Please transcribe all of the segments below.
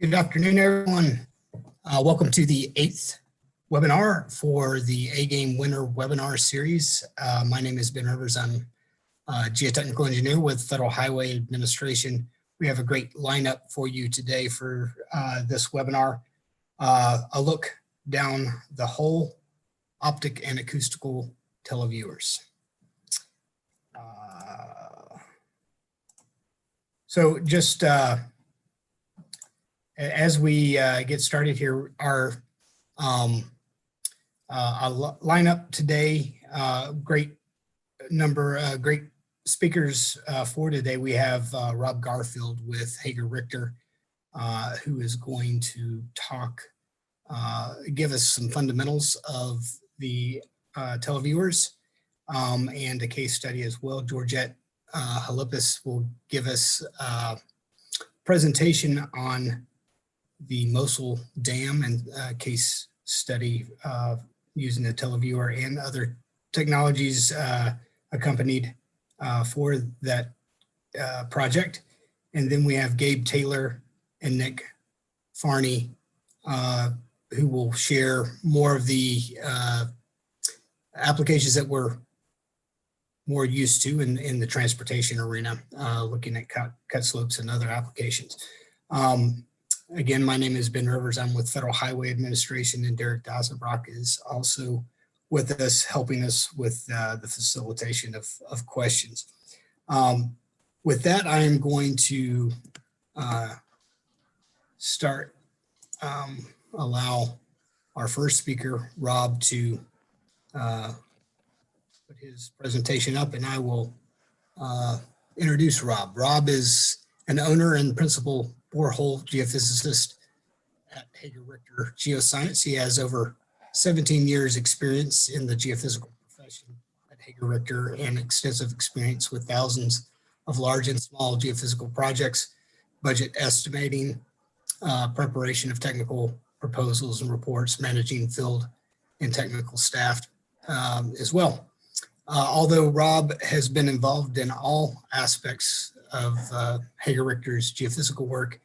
Good afternoon, everyone. Welcome to the 8th webinar for the A-GaME Winter Webinar Series. My name is Ben Rivers. I'm a geotechnical engineer with Federal Highway Administration. We have a great lineup for you today for this webinar. A look down the hole, optic and acoustical televiewers. So just as we get started here, our lineup today, great speakers for today. We have Rob Garfield with Hager Richter, who is going to give us some fundamentals of the televiewers and a case study as well. Georgette Hlepas will give us a presentation on the Mosul Dam and case study using the Televiewer and other technologies accompanied for that project. And then we have Gabe Taylor and Nick Farny, who will share more of the applications that we're more used to in the transportation arena, looking at cut slopes and other applications. Again, my name is Ben Rivers. I'm with Federal Highway Administration, and Derek Dazenbrock is also with us, helping us with the facilitation of questions. With that, I am going to allow our first speaker, Rob, to put his presentation up, and I will introduce Rob. Rob is an owner and principal borehole geophysicist at Hager Richter Geosciences. He has over 17 years experience in the geophysical profession at Hager Richter and extensive experience with thousands of large and small geophysical projects, budget estimating, preparation of technical proposals and reports, managing field and technical staff as well. Although Rob has been involved in all aspects of Hager Richter's geophysical work,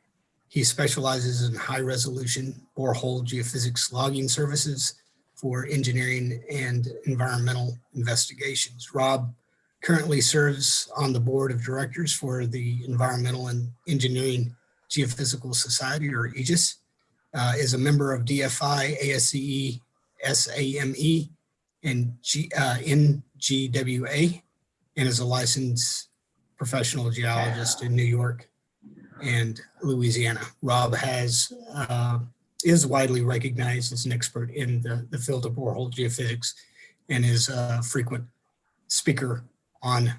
he specializes in high resolution borehole geophysics logging services for engineering and environmental investigations. Rob currently serves on the board of directors for the Environmental and Engineering Geophysical Society, or AEGIS, is a member of DFI, ASCE, SAME, and NGWA, and is a licensed professional geologist in New York and Louisiana. Rob is widely recognized as an expert in the field of borehole geophysics and is a frequent speaker on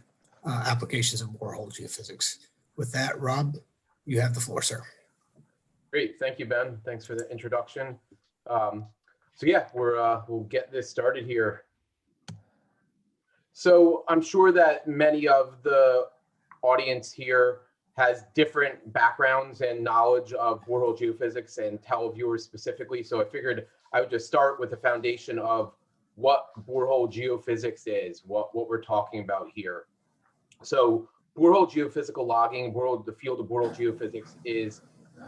applications of borehole geophysics. With that, Rob, you have the floor, sir. Great, thank you, Ben. Thanks for the introduction. So yeah, we'll get this started here. So I'm sure that many of the audience here has different backgrounds and knowledge of borehole geophysics and televiewers specifically. So I figured I would just start with the foundation of what borehole geophysics is, what we're talking about here. So borehole geophysical logging, the field of borehole geophysics, is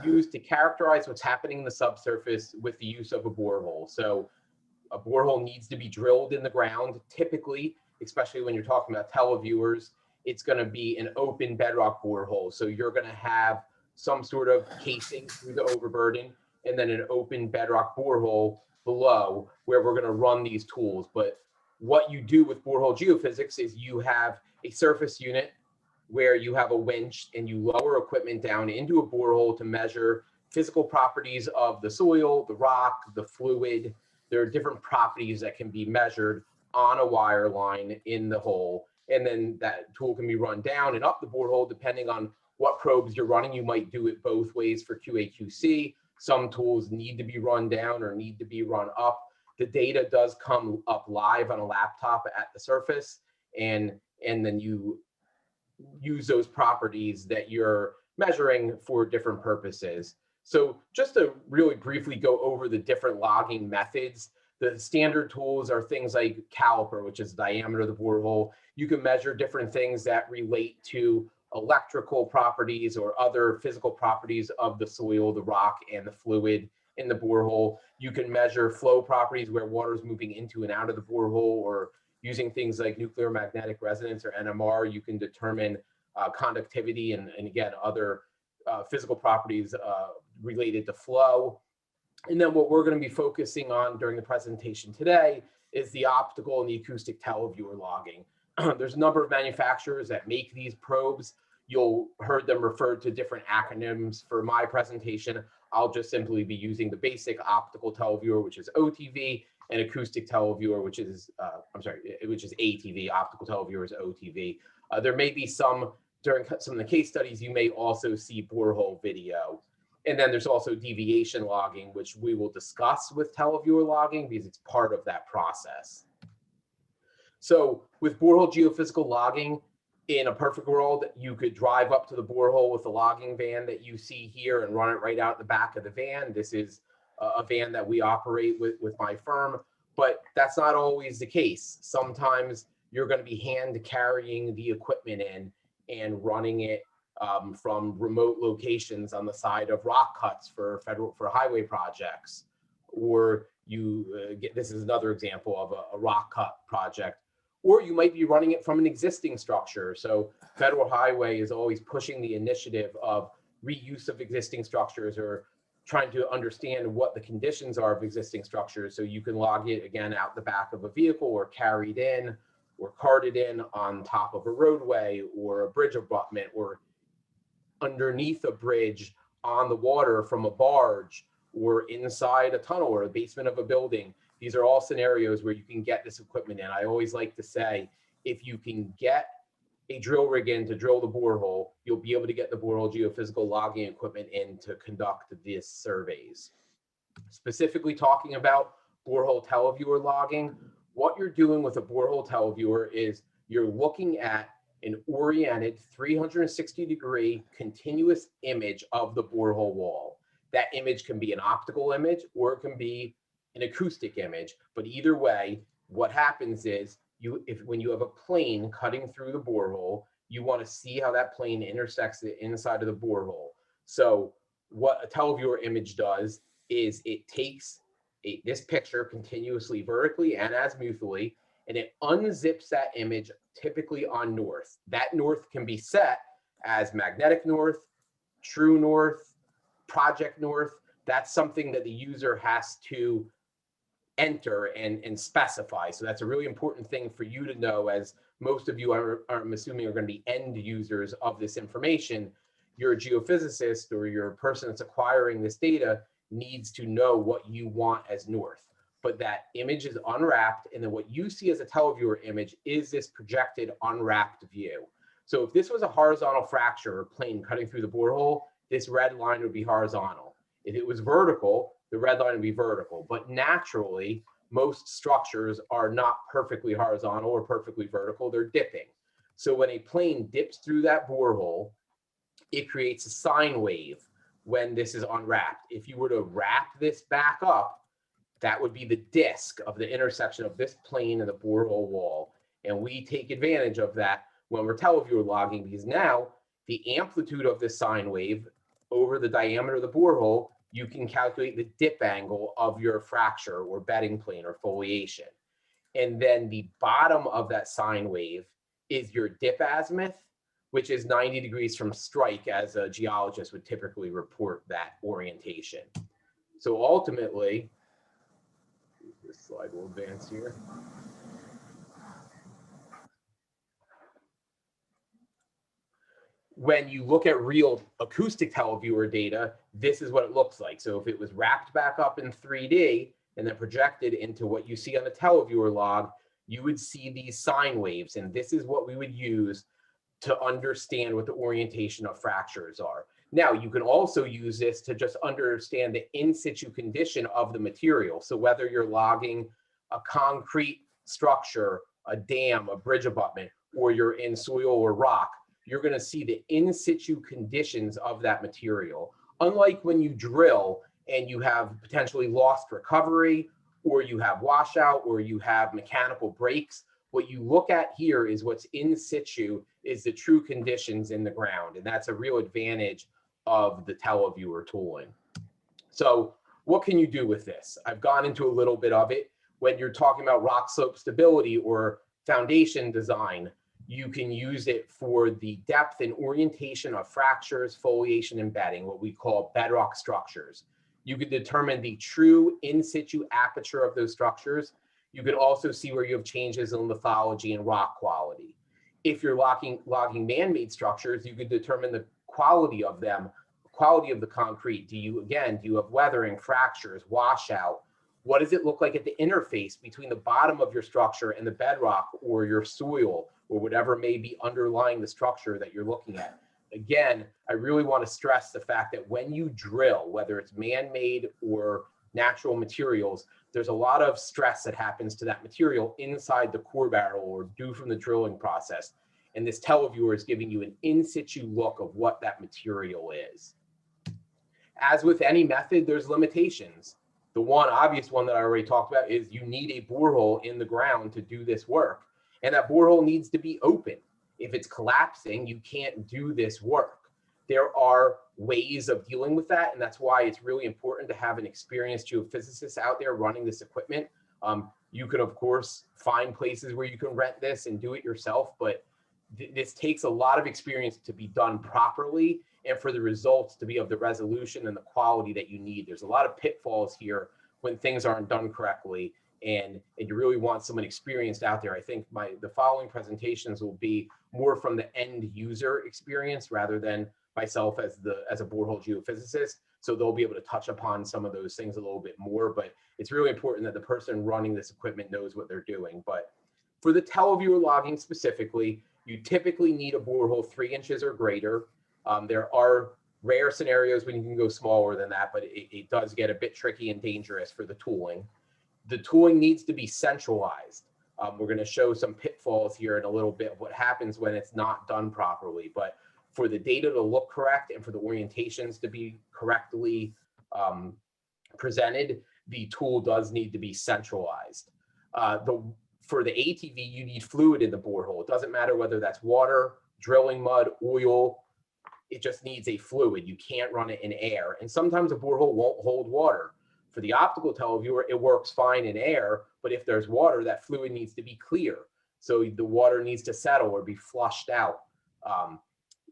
used to characterize what's happening in the subsurface with the use of a borehole. So a borehole needs to be drilled in the ground. Typically, especially when you're talking about televiewers, it's going to be an open bedrock borehole. So you're going to have some sort of casing through the overburden and then an open bedrock borehole below where we're going to run these tools. But what you do with borehole geophysics is you have a surface unit where you have a winch and you lower equipment down into a borehole to measure physical properties of the soil, the rock, the fluid. There are different properties that can be measured on a wire line in the hole. And then that tool can be run down and up the borehole depending on what probes you're running. You might do it both ways for QA/QC. Some tools need to be run down or need to be run up. The data does come up live on a laptop at the surface, and then you use those properties that you're measuring for different purposes. So just to really briefly go over the different logging methods, the standard tools are things like caliper, which is the diameter of the borehole. You can measure different things that relate to electrical properties or other physical properties of the soil, the rock, and the fluid in the borehole. You can measure flow properties where water is moving into and out of the borehole, or using things like nuclear magnetic resonance or NMR, you can determine conductivity and again, other physical properties related to flow. And then what we're going to be focusing on during the presentation today is the optical and the acoustic televiewer logging. There's a number of manufacturers that make these probes. You'll heard them referred to different acronyms. For my presentation, I'll just simply be using the basic optical televiewer, which is OTV, and acoustic televiewer, which is ATV. Optical televiewer is OTV. There may be some, during some of the case studies, you may also see borehole video. And then there's also deviation logging, which we will discuss with televiewer logging because it's part of that process. So with borehole geophysical logging, in a perfect world, you could drive up to the borehole with the logging van that you see here and run it right out the back of the van. This is a van that we operate with my firm, but that's not always the case. Sometimes you're going to be hand carrying the equipment in and running it from remote locations on the side of rock cuts for highway projects, or this is another example of a rock cut project, or you might be running it from an existing structure. So Federal Highway is always pushing the initiative of reuse of existing structures, or trying to understand what the conditions are of existing structures, so you can log it again out the back of a vehicle, or carried in, or carted in on top of a roadway or a bridge abutment, or underneath a bridge on the water from a barge, or inside a tunnel or the basement of a building. These are all scenarios where you can get this equipment in. I always like to say, if you can get a drill rig in to drill the borehole, you'll be able to get the borehole geophysical logging equipment in to conduct these surveys. Specifically talking about borehole televiewer logging, what you're doing with a borehole televiewer is you're looking at an oriented 360-degree continuous image of the borehole wall. That image can be an optical image or it can be an acoustic image, but either way, what happens is when you have a plane cutting through the borehole, you want to see how that plane intersects the inside of the borehole. So what a televiewer image does is it takes this picture continuously vertically and azimuthally, and it unzips that image typically on north. That north can be set as magnetic north, true north, project north. That's something that the user has to enter and specify. So that's a really important thing for you to know, as most of you I'm assuming are going to be end users of this information. You're a geophysicist, or you're a person that's acquiring this data, needs to know what you want as north. But that image is unwrapped, and then what you see as a televiewer image is this projected unwrapped view. So if this was a horizontal fracture or plane cutting through the borehole, this red line would be horizontal. If it was vertical, the red line would be vertical. But naturally, most structures are not perfectly horizontal or perfectly vertical, they're dipping. So when a plane dips through that borehole, it creates a sine wave when this is unwrapped. If you were to wrap this back up, that would be the disk of the intersection of this plane and the borehole wall. And we take advantage of that when we're televiewer logging, because now the amplitude of this sine wave over the diameter of the borehole, you can calculate the dip angle of your fracture or bedding plane or foliation. And then the bottom of that sine wave is your dip azimuth, which is 90 degrees from strike, as a geologist would typically report that orientation. So ultimately, this slide will advance here. When you look at real acoustic televiewer data, this is what it looks like. So if it was wrapped back up in 3D and then projected into what you see on the televiewer log, you would see these sine waves. And this is what we would use to understand what the orientation of fractures are. Now, you can also use this to just understand the in situ condition of the material. So whether you're logging a concrete structure, a dam, a bridge abutment, or you're in soil or rock, you're going to see the in situ conditions of that material. Unlike when you drill and you have potentially lost recovery, or you have washout, or you have mechanical breaks, What you look at here is what's in situ, is the true conditions in the ground. And that's a real advantage of the Televiewer tooling. So what can you do with this? I've gone into a little bit of it. When you're talking about rock slope stability or foundation design, you can use it for the depth and orientation of fractures, foliation, and bedding, what we call bedrock structures. You can determine the true in situ aperture of those structures. You could also see where you have changes in lithology and rock quality. If you're logging man-made structures, you could determine the quality of them, quality of the concrete. Do you have weathering, fractures, washout? What does it look like at the interface between the bottom of your structure and the bedrock or your soil or whatever may be underlying the structure that you're looking at? Again, I really want to stress the fact that when you drill, whether it's man-made or natural materials, there's a lot of stress that happens to that material inside the core barrel or due from the drilling process. And this Televiewer is giving you an in situ look of what that material is. As with any method, there's limitations. The one obvious one that I already talked about is you need a borehole in the ground to do this work. And that borehole needs to be open. If it's collapsing, you can't do this work. There are ways of dealing with that, and that's why it's really important to have an experienced geophysicist out there running this equipment. You can, of course, find places where you can rent this and do it yourself, but this takes a lot of experience to be done properly and for the results to be of the resolution and the quality that you need. There's a lot of pitfalls here when things aren't done correctly, and you really want someone experienced out there. I think the following presentations will be more from the end user experience rather than myself as a borehole geophysicist. So they'll be able to touch upon some of those things a little bit more, but it's really important that the person running this equipment knows what they're doing. But for the Televiewer logging specifically, you typically need a borehole 3 inches or greater. There are rare scenarios when you can go smaller than that, but it does get a bit tricky and dangerous for the tooling. The tooling needs to be centralized. We're going to show some pitfalls here in a little bit of what happens when it's not done properly. But for the data to look correct and for the orientations to be correctly presented, the tool does need to be centralized. For the ATV, you need fluid in the borehole. It doesn't matter whether that's water, drilling mud, oil. It just needs a fluid. You can't run it in air. And sometimes a borehole won't hold water. For the optical Televiewer, it works fine in air, but if there's water, that fluid needs to be clear. So the water needs to settle or be flushed out.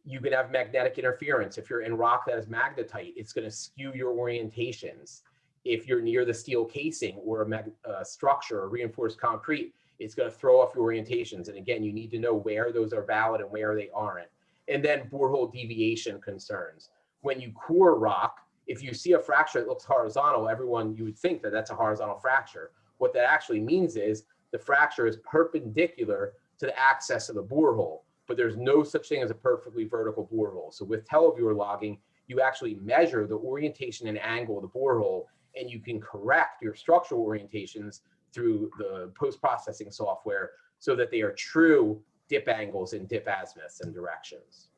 You can have magnetic interference. If you're in rock that is magnetite, it's going to skew your orientations. If you're near the steel casing or a structure or reinforced concrete, it's going to throw off your orientations. And again, you need to know where those are valid and where they aren't. And then borehole deviation concerns. When you core rock, if you see a fracture that looks horizontal, you would think that that's a horizontal fracture. What that actually means is the fracture is perpendicular to the axis of the borehole, but there's no such thing as a perfectly vertical borehole. So with Televiewer logging, you actually measure the orientation and angle of the borehole, and you can correct your structural orientations through the post-processing software so that they are true dip angles and dip azimuths and directions.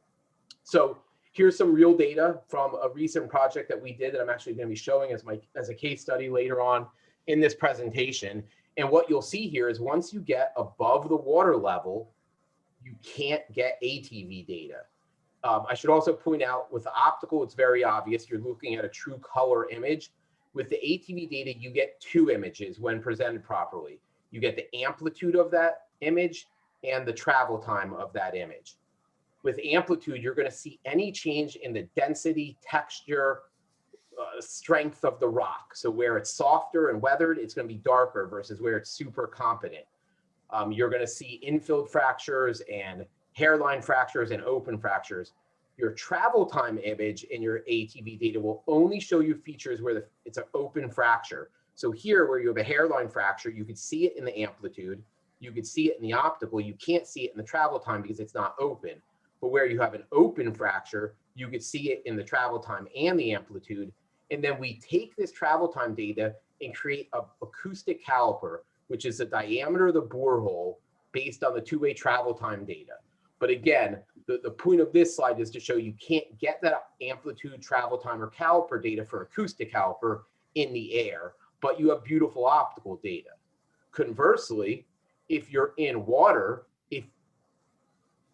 So here's some real data from a recent project that we did that I'm actually going to be showing as a case study later on in this presentation. And what you'll see here is once you get above the water level, you can't get ATV data. I should also point out with the optical, it's very obvious. You're looking at a true color image. With the ATV data, you get 2 images when presented properly. You get the amplitude of that image and the travel time of that image. With amplitude, you're going to see any change in the density, texture, strength of the rock. So where it's softer and weathered, it's going to be darker versus where it's super competent. You're going to see infilled fractures and hairline fractures and open fractures. Your travel time image in your ATV data will only show you features where it's an open fracture. So here, where you have a hairline fracture, you could see it in the amplitude. You could see it in the optical. You can't see it in the travel time because it's not open. But where you have an open fracture, you could see it in the travel time and the amplitude. And then we take this travel time data and create an acoustic caliper, which is the diameter of the borehole based on the 2-way travel time data. But again, the point of this slide is to show you can't get that amplitude, travel time, or caliper data for acoustic caliper in the air, but you have beautiful optical data. Conversely, if you're in water, if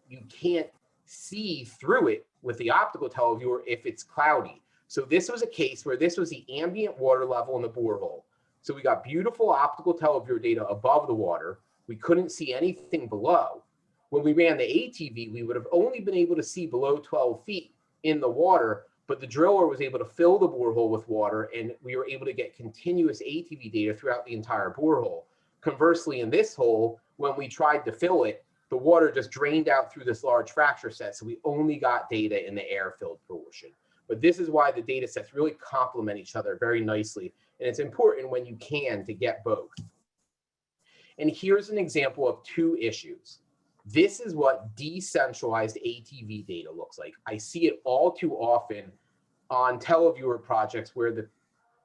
you can't see through it with the optical televiewer if it's cloudy. So this was a case where this was the ambient water level in the borehole. So we got beautiful optical televiewer data above the water. We couldn't see anything below. When we ran the ATV, we would have only been able to see below 12 feet in the water, but the driller was able to fill the borehole with water, and we were able to get continuous ATV data throughout the entire borehole. Conversely, in this hole, when we tried to fill it, the water just drained out through this large fracture set, so we only got data in the air-filled portion. But this is why the data sets really complement each other very nicely, and it's important when you can to get both. And here's an example of two issues. This is what decentralized ATV data looks like. I see it all too often on televiewer projects where the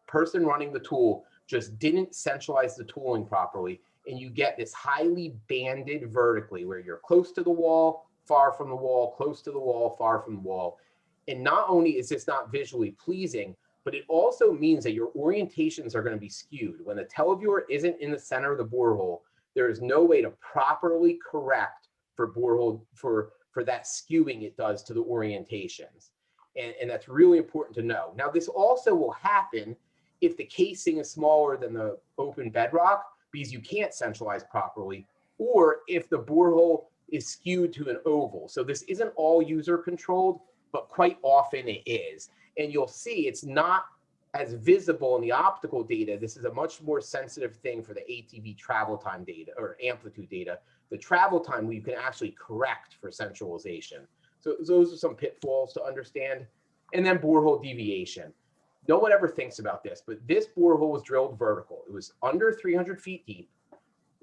person running the tool just didn't centralize the tooling properly, and you get this highly banded vertically where you're close to the wall, far from the wall, close to the wall, far from the wall. And not only is this not visually pleasing, but it also means that your orientations are going to be skewed. When the televiewer isn't in the center of the borehole, there is no way to properly correct for borehole for that skewing it does to the orientations. And that's really important to know. Now, this also will happen if the casing is smaller than the open bedrock because you can't centralize properly, or if the borehole is skewed to an oval. So this isn't all user controlled, but quite often it is. And you'll see it's not as visible in the optical data. This is a much more sensitive thing for the ATV travel time data or amplitude data. The travel time where you can actually correct for centralization. So those are some pitfalls to understand. And then borehole deviation. No one ever thinks about this, but this borehole was drilled vertical. It was under 300 feet deep,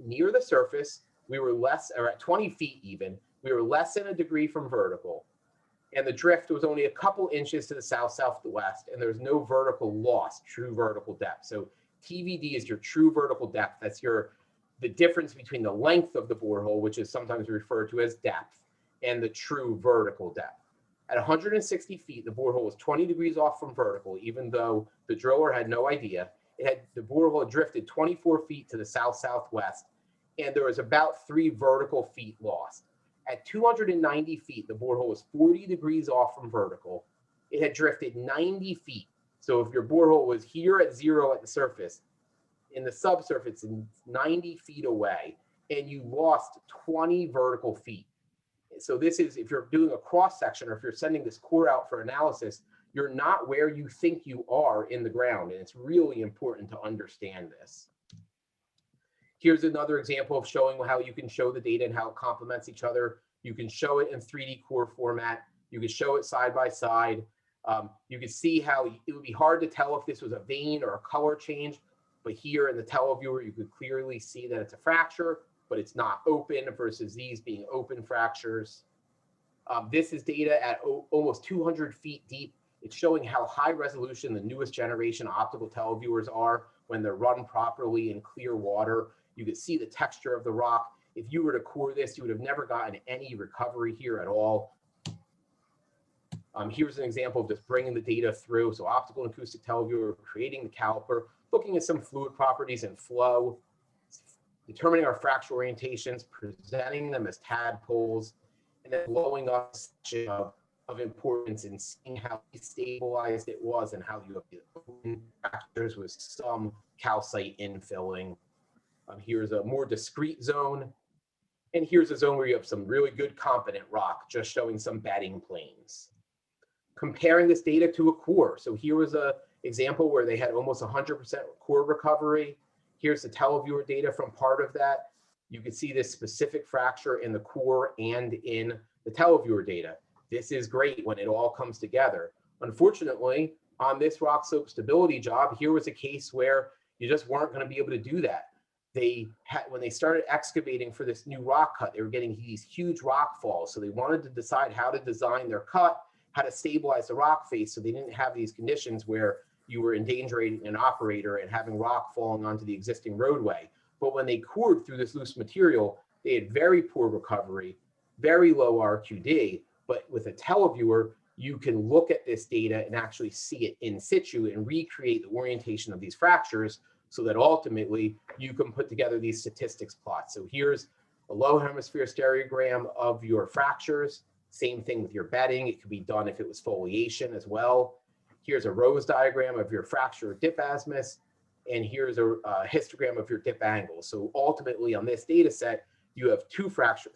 near the surface. We were less, or at 20 feet even, we were less than a degree from vertical. And the drift was only a couple inches to the south-southwest, and there's no vertical loss, true vertical depth. So TVD is your true vertical depth. That's the difference between the length of the borehole, which is sometimes referred to as depth, and the true vertical depth. At 160 feet, the borehole was 20 degrees off from vertical, even though the driller had no idea. The borehole had drifted 24 feet to the south-southwest, and there was about 3 vertical feet lost. At 290 feet, the borehole was 40 degrees off from vertical. It had drifted 90 feet. So if your borehole was here at 0 at the surface, in the subsurface, it's 90 feet away, and you lost 20 vertical feet. So this is, if you're doing a cross section or if you're sending this core out for analysis, you're not where you think you are in the ground. And it's really important to understand this. Here's another example of showing how you can show the data and how it complements each other. You can show it in 3D core format. You can show it side by side. You can see how it would be hard to tell if this was a vein or a color change. But here in the televiewer, you could clearly see that it's a fracture, but it's not open versus these being open fractures. This is data at almost 200 feet deep. It's showing how high resolution the newest generation optical televiewers are when they're run properly in clear water. You can see the texture of the rock. If you were to core this, you would have never gotten any recovery here at all. Here's an example of just bringing the data through. So optical and acoustic televiewer, creating the caliper, looking at some fluid properties and flow, determining our fracture orientations, presenting them as tadpoles, and then blowing up a section of importance and seeing how stabilized it was and how you have the open fractures with some calcite infilling. Here's a more discrete zone. And here's a zone where you have some really good competent rock, just showing some bedding planes. Comparing this data to a core. So here was an example where they had almost 100% core recovery. Here's the televiewer data from part of that. You can see this specific fracture in the core and in the televiewer data. This is great when it all comes together. Unfortunately, on this rock slope stability job, here was a case where you just weren't going to be able to do that. When they started excavating for this new rock cut, they were getting these huge rock falls. So they wanted to decide how to design their cut, how to stabilize the rock face so they didn't have these conditions where you were endangering an operator and having rock falling onto the existing roadway. But when they cored through this loose material, they had very poor recovery, very low RQD. But with a televiewer, you can look at this data and actually see it in situ and recreate the orientation of these fractures so that ultimately you can put together these statistics plots. So here's a low hemisphere stereogram of your fractures. Same thing with your bedding. It could be done if it was foliation as well. Here's a Rose diagram of your fracture or dip azimuth, and here's a histogram of your dip angle. So ultimately on this data set, you have three fracture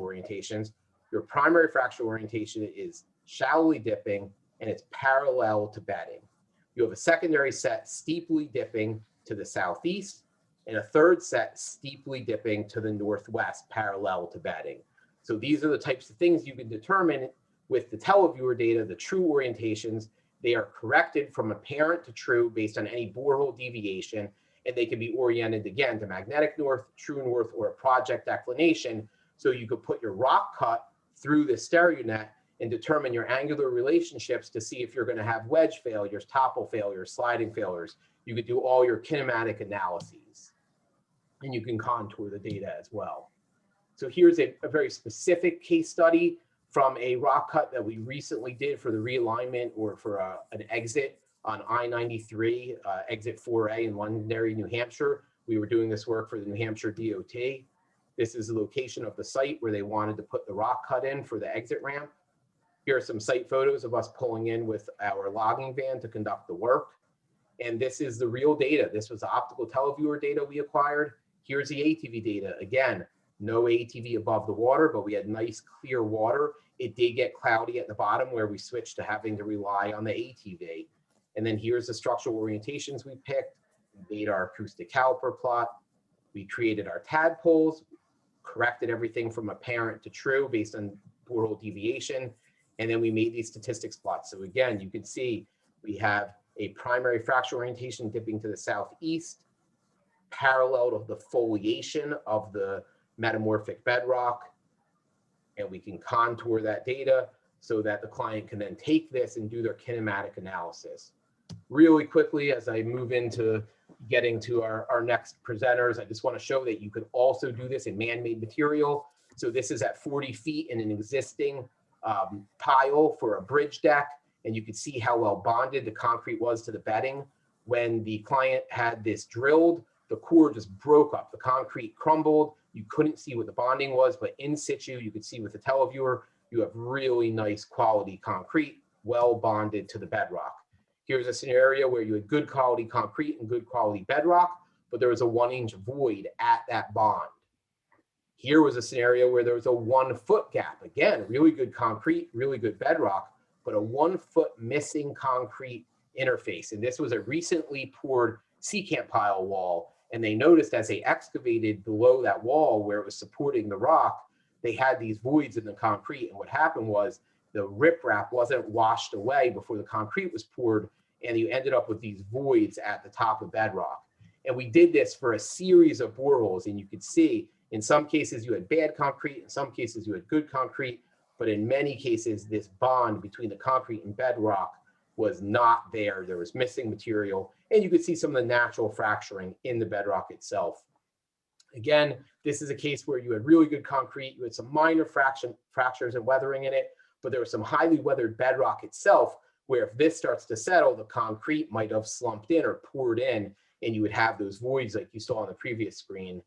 orientations. Your primary fracture orientation is shallowly dipping, and it's parallel to bedding. You have a secondary set steeply dipping to the southeast, and a third set steeply dipping to the northwest, parallel to bedding. So these are the types of things you can determine with the Televiewer data, the true orientations. They are corrected from apparent to true based on any borehole deviation, and they can be oriented again to magnetic north, true north, or a project declination. So you could put your rock cut through the stereo net and determine your angular relationships to see if you're going to have wedge failures, topple failures, sliding failures. You could do all your kinematic analyses, and you can contour the data as well. So here's a very specific case study from a rock cut that we recently did for the realignment or for an exit on I-93, exit 4A in Londonderry, New Hampshire. We were doing this work for the New Hampshire DOT. This is the location of the site where they wanted to put the rock cut in for the exit ramp. Here are some site photos of us pulling in with our logging van to conduct the work. And this is the real data. This was the optical Televiewer data we acquired. Here's the ATV data. Again, no ATV above the water, but we had nice clear water. It did get cloudy at the bottom where we switched to having to rely on the ATV. And then here's the structural orientations we picked. We made our acoustic caliper plot. We created our tadpoles, corrected everything from apparent to true based on borehole deviation. And then we made these statistics plots. So again, you can see we have a primary fracture orientation dipping to the southeast, parallel to the foliation of the metamorphic bedrock. And we can contour that data so that the client can then take this and do their kinematic analysis. Really quickly, as I move into getting to our next presenters, I just want to show that you could also do this in man-made material. So this is at 40 feet in an existing pile for a bridge deck, and you can see how well bonded the concrete was to the bedding. When the client had this drilled, the core just broke up. The concrete crumbled. You couldn't see what the bonding was, but in situ, you could see with the Televiewer, you have really nice quality concrete, well bonded to the bedrock. Here's a scenario where you had good quality concrete and good quality bedrock, but there was a 1-inch void at that bond. Here was a scenario where there was a 1-foot gap. Again, really good concrete, really good bedrock, but a 1-foot missing concrete interface. And this was a recently poured secant pile wall. And they noticed as they excavated below that wall where it was supporting the rock, they had these voids in the concrete. And what happened was the riprap wasn't washed away before the concrete was poured, and you ended up with these voids at the top of bedrock. And we did this for a series of boreholes, and you could see in some cases you had bad concrete, in some cases you had good concrete, but in many cases this bond between the concrete and bedrock was not there. There was missing material, and you could see some of the natural fracturing in the bedrock itself. Again, this is a case where you had really good concrete, you had some minor fractures and weathering in it, but there was some highly weathered bedrock itself, where if this starts to settle, the concrete might have slumped in or poured in, and you would have those voids like you saw on the previous screen.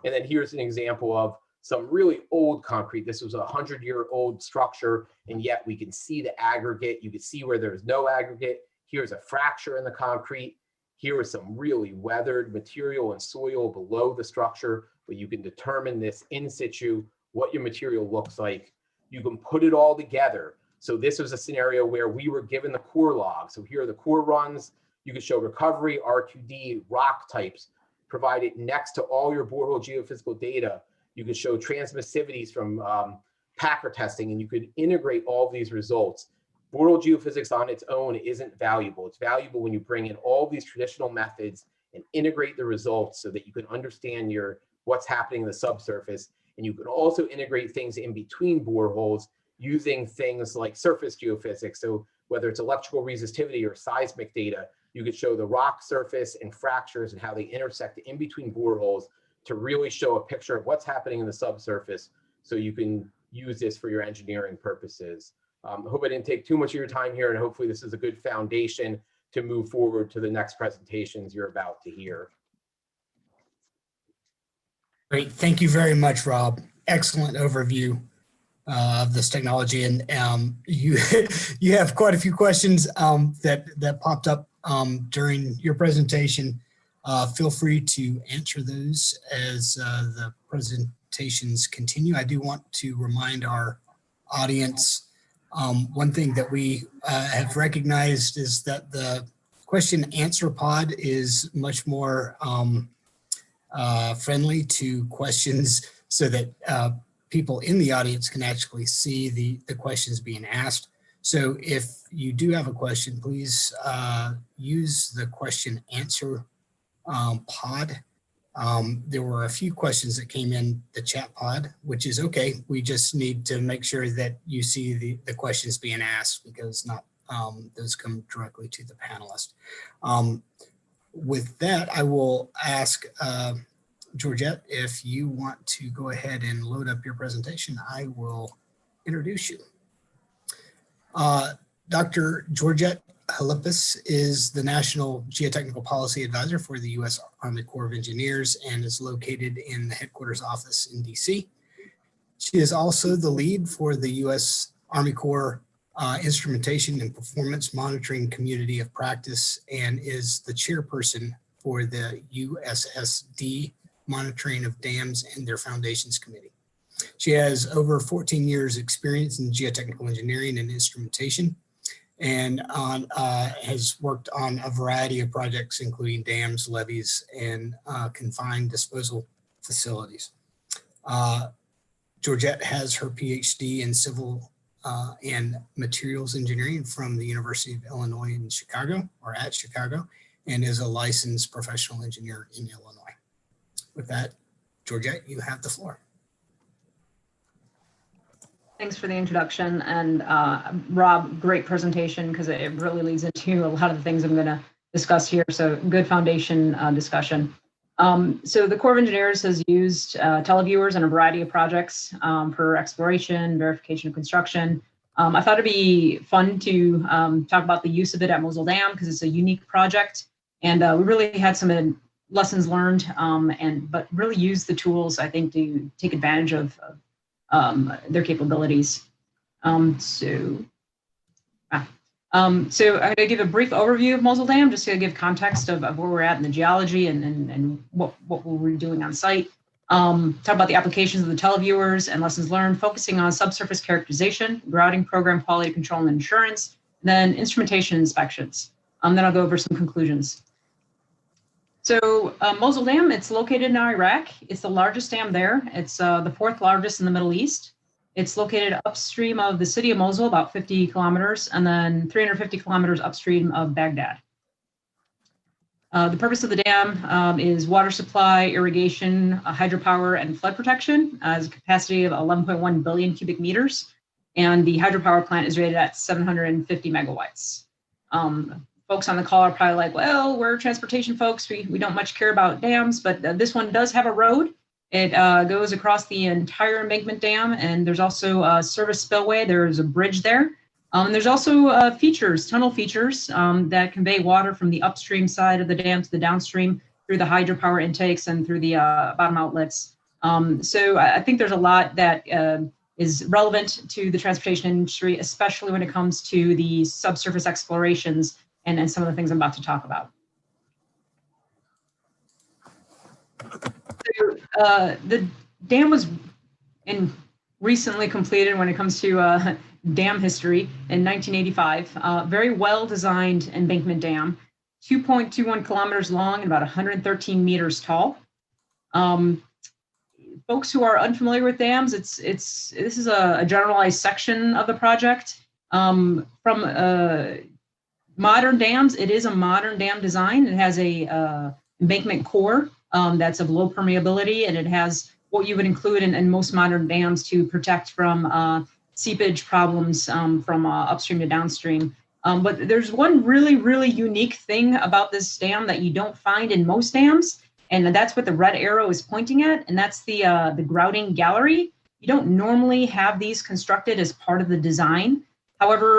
And then here's an example of some really old concrete. This was a 100-year-old structure, and yet we can see the aggregate. You can see where there's no aggregate. Here's a fracture in the concrete. Here is some really weathered material and soil below the structure, but you can determine this in situ, what your material looks like. You can put it all together. So this was a scenario where we were given the core log. So here are the core runs. You can show recovery, RQD, rock types, provided next to all your borehole geophysical data. You can show transmissivities from Packer testing, and you could integrate all of these results. Borehole geophysics on its own isn't valuable. It's valuable when you bring in all these traditional methods and integrate the results so that you can understand what's happening in the subsurface. And you can also integrate things in between boreholes using things like surface geophysics. So whether it's electrical resistivity or seismic data, you could show the rock surface and fractures and how they intersect in between boreholes to really show a picture of what's happening in the subsurface, so you can use this for your engineering purposes. I hope I didn't take too much of your time here, and hopefully this is a good foundation to move forward to the next presentations you're about to hear. Great. Thank you very much, Rob. Excellent overview of this technology. And you you have quite a few questions that popped up during your presentation. Feel free to answer those as the presentations continue. I do want to remind our audience one thing that we have recognized is that the question answer pod is much more friendly to questions so that people in the audience can actually see the questions being asked. So if you do have a question, please use the question answer pod. There were a few questions that came in the chat pod, which is okay. We just need to make sure that you see the questions being asked because not those come directly to the panelist. With that, I will ask Georgette, if you want to go ahead and load up your presentation, I will introduce you. Dr. Georgette Hlepas is the National Geotechnical Policy Advisor for the U.S. Army Corps of Engineers and is located in the headquarters office in D.C. She is also the lead for the U.S. Army Corps Instrumentation and Performance Monitoring Community of Practice and is the chairperson for the USSD Monitoring of Dams and their Foundations Committee. She has over 14 years experience in geotechnical engineering and instrumentation and has worked on a variety of projects, including dams, levees, and confined disposal facilities. Georgette has her PhD in civil and materials engineering from the University of Illinois in Chicago, or at Chicago, and is a licensed professional engineer in Illinois. With that, Georgette, you have the floor. Thanks for the introduction, and Rob, great presentation because it really leads into a lot of the things I'm going to discuss here. So good foundation discussion. So the Corps of Engineers has used televiewers in a variety of projects for exploration, verification, and construction. I thought it'd be fun to talk about the use of it at Mosul Dam because it's a unique project, and we really had some lessons learned, but really used the tools, I think, to take advantage of their capabilities. So I'm going to give a brief overview of Mosul Dam, just to give context of where we're at in the geology and what we're doing on site. Talk about the applications of the televiewers and lessons learned, focusing on subsurface characterization, grouting, program quality control and insurance, and then instrumentation inspections. Then I'll go over some conclusions. So Mosul Dam, it's located in Iraq. It's the largest dam there. It's the fourth largest in the Middle East. It's located upstream of the city of Mosul, about 50 kilometers, and then 350 kilometers upstream of Baghdad. The purpose of the dam is water supply, irrigation, hydropower, and flood protection. Has a capacity of 11.1 billion cubic meters, and the hydropower plant is rated at 750 megawatts. Folks on the call are probably like, well, we're transportation folks. We don't much care about dams, but this one does have a road. It goes across the entire embankment dam, and there's also a service spillway. There's a bridge there. And there's also features, tunnel features that convey water from the upstream side of the dam to the downstream through the hydropower intakes and through the bottom outlets. So I think there's a lot that is relevant to the transportation industry, especially when it comes to the subsurface explorations and some of the things I'm about to talk about. So, the dam was recently completed when it comes to dam history in 1985. Very well designed embankment dam, 2.21 kilometers long and about 113 meters tall. Folks who are unfamiliar with dams, this is a generalized section of the project. From modern dams, it is a modern dam design. It has a embankment core that's of low permeability, and it has what you would include in most modern dams to protect from seepage problems from upstream to downstream. But there's one really, really unique thing about this dam that you don't find in most dams, and that's what the red arrow is pointing at, and that's the grouting gallery. You don't normally have these constructed as part of the design. However,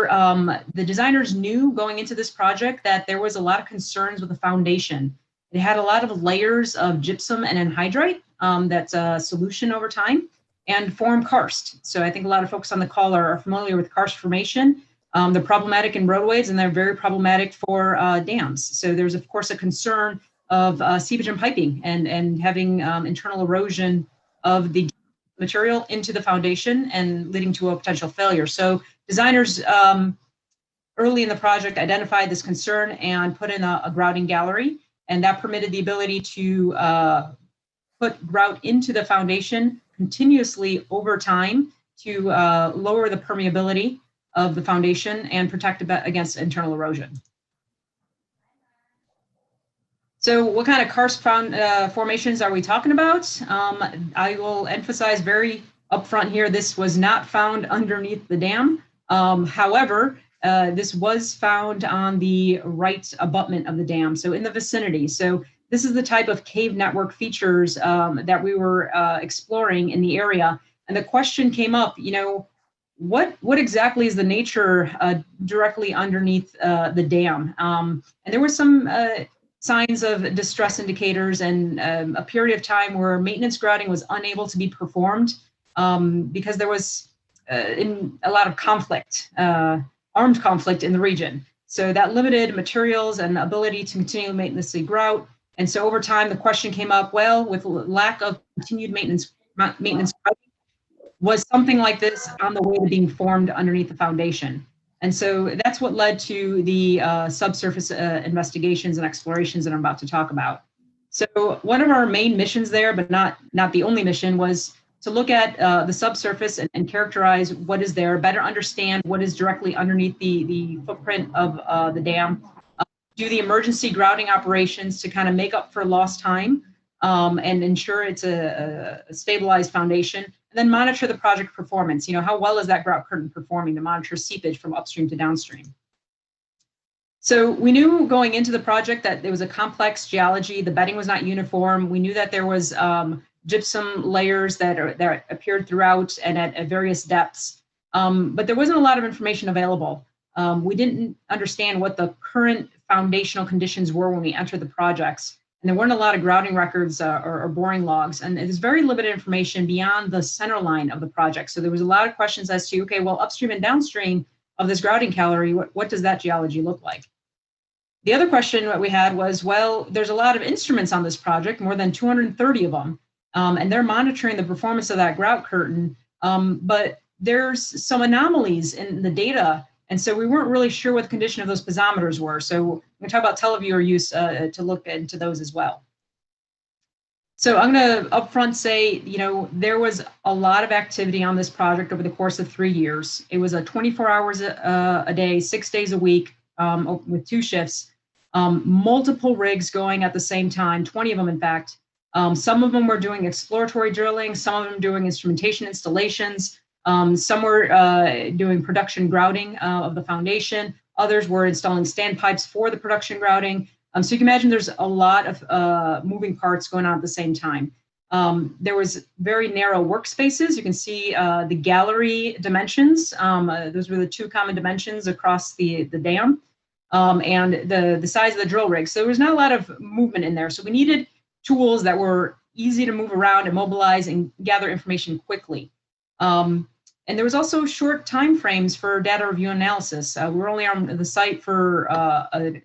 the designers knew going into this project that there was a lot of concerns with the foundation. It had a lot of layers of gypsum and anhydrite that's a solution over time, and form karst. So I think a lot of folks on the call are familiar with karst formation. They're problematic in roadways, and they're very problematic for dams. So there's, of course, a concern of seepage and piping and having internal erosion of the material into the foundation and leading to a potential failure. So designers early in the project identified this concern and put in a grouting gallery, and that permitted the ability to put grout into the foundation continuously over time to lower the permeability of the foundation and protect against internal erosion. So what kind of karst formations are we talking about? I will emphasize very upfront here, this was not found underneath the dam. However, this was found on the right abutment of the dam, so in the vicinity. So this is the type of cave network features that we were exploring in the area. And the question came up, you know, what exactly is the nature directly underneath the dam? And there were some signs of distress indicators and a period of time where maintenance grouting was unable to be performed because there was in a lot of conflict, armed conflict in the region. So that limited materials and ability to continue maintenance grout. And so over time, the question came up, well, with lack of continued maintenance grouting, was something like this on the way to being formed underneath the foundation? And so that's what led to the subsurface investigations and explorations that I'm about to talk about. So one of our main missions there, but not the only mission, was to look at the subsurface and characterize what is there, better understand what is directly underneath the footprint of the dam, do the emergency grouting operations to kind of make up for lost time and ensure it's a stabilized foundation, and then monitor the project performance. You know, how well is that grout curtain performing to monitor seepage from upstream to downstream? So we knew going into the project that there was a complex geology. The bedding was not uniform. We knew that there was gypsum layers that appeared throughout and at various depths, but there wasn't a lot of information available. We didn't understand what the current foundational conditions were when we entered the projects. And there weren't a lot of grouting records or boring logs, and there's very limited information beyond the center line of the project. So there was a lot of questions as to, okay, well, upstream and downstream of this grouting gallery, what does that geology look like? The other question that we had was, well, there's a lot of instruments on this project, more than 230 of them, and they're monitoring the performance of that grout curtain, but there's some anomalies in the data. And so we weren't really sure what the condition of those piezometers were. So we're going to talk about televiewer use to look into those as well. So I'm going to upfront say, you know, there was a lot of activity on this project over the course of 3 years. It was a 24 hours a day, 6 days a week with 2 shifts, multiple rigs going at the same time, 20 of them, in fact. Some of them were doing exploratory drilling, some of them doing instrumentation installations. Some were doing production grouting of the foundation. Others were installing standpipes for the production grouting. So you can imagine there's a lot of moving parts going on at the same time. There was very narrow workspaces. You can see the gallery dimensions. Those were the 2 common dimensions across the dam, and the size of the drill rig. So there was not a lot of movement in there. So we needed tools that were easy to move around and mobilize and gather information quickly. And there was also short time frames for data review analysis. We were only on the site for a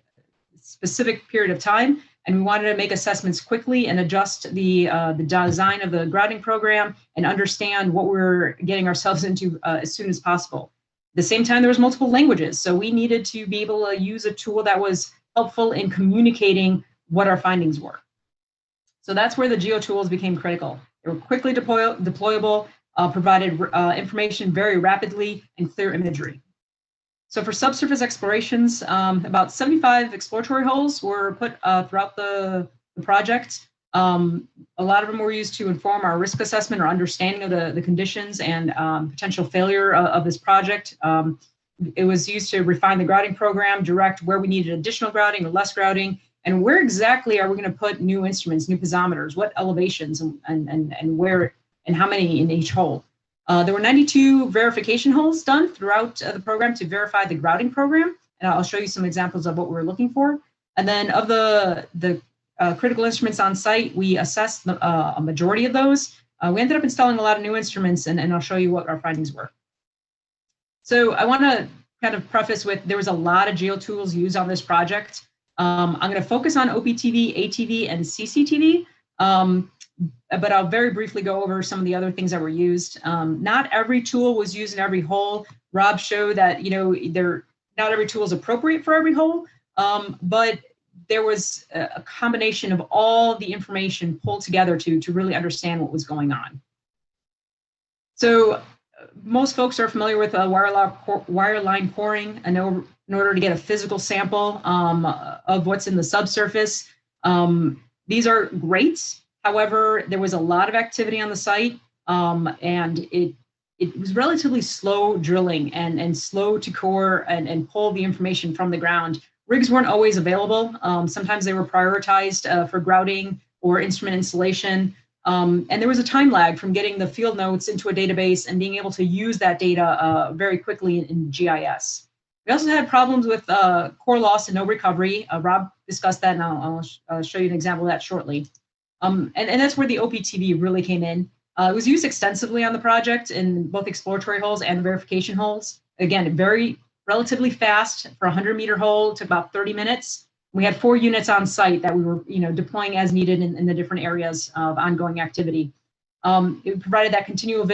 specific period of time, and we wanted to make assessments quickly and adjust the design of the grouting program and understand what we're getting ourselves into as soon as possible. At the same time, there was multiple languages, so we needed to be able to use a tool that was helpful in communicating what our findings were. So that's where the GeoTools became critical. They were quickly deployable, provided information very rapidly and clear imagery. So for subsurface explorations, about 75 exploratory holes were put throughout the project. A lot of them were used to inform our risk assessment or understanding of the conditions and potential failure of this project. It was used to refine the grouting program, direct where we needed additional grouting or less grouting, and where exactly are we going to put new instruments, new piezometers, what elevations, and where and how many in each hole. There were 92 verification holes done throughout the program to verify the grouting program. And I'll show you some examples of what we were looking for. And then of the critical instruments on site, we assessed a majority of those. We ended up installing a lot of new instruments, and I'll show you what our findings were. So I want to kind of preface with, there was a lot of geotools used on this project. I'm going to focus on OPTV, ATV, and CCTV, but I'll very briefly go over some of the other things that were used. Not every tool was used in every hole. Rob showed that, you know, not every tool is appropriate for every hole, but there was a combination of all the information pulled together to really understand what was going on. So most folks are familiar with wireline coring in order to get a physical sample of what's in the subsurface. These are great. However, there was a lot of activity on the site, and it was relatively slow drilling and slow to core and pull the information from the ground. Rigs weren't always available. Sometimes they were prioritized for grouting or instrument installation. And there was a time lag from getting the field notes into a database and being able to use that data very quickly in GIS. We also had problems with core loss and no recovery. Rob discussed that, and I'll show you an example of that shortly. And that's where the OPTV really came in. It was used extensively on the project in both exploratory holes and verification holes. Again, relatively fast for a 100-meter hole. It took about 30 minutes. We had 4 units on site that we were, deploying as needed in the different areas of ongoing activity. It provided that continual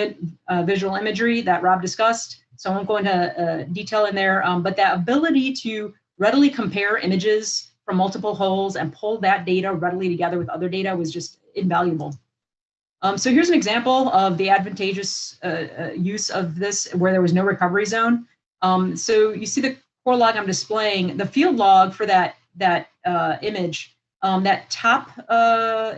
visual imagery that Rob discussed. So I won't go into detail in there, but that ability to readily compare images from multiple holes and pull that data readily together with other data was just invaluable. So here's an example of the advantageous use of this where there was no recovery zone. So you see the core log I'm displaying, the field log for that image, that top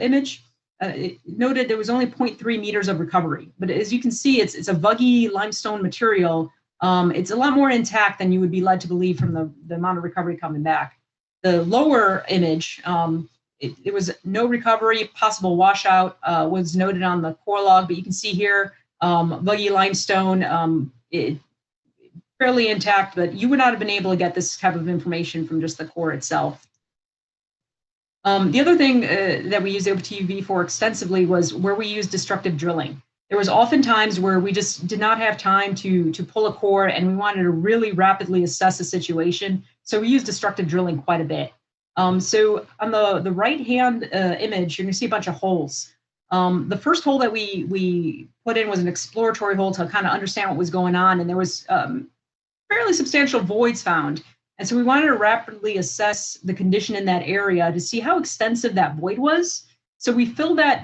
image, it noted there was only 0.3 meters of recovery. But as you can see, it's a vuggy limestone material. It's a lot more intact than you would be led to believe from the amount of recovery coming back. The lower image, it was no recovery, possible washout was noted on the core log, but you can see here, vuggy limestone, fairly intact, but you would not have been able to get this type of information from just the core itself. The other thing that we used OPTV for extensively was where we used destructive drilling. There was often times where we just did not have time to pull a core and we wanted to really rapidly assess the situation. So we used destructive drilling quite a bit. So on the right-hand image, you're gonna see a bunch of holes. The first hole that we put in was an exploratory hole to kind of understand what was going on, and there was fairly substantial voids found. And so we wanted to rapidly assess the condition in that area to see how extensive that void was. So we filled that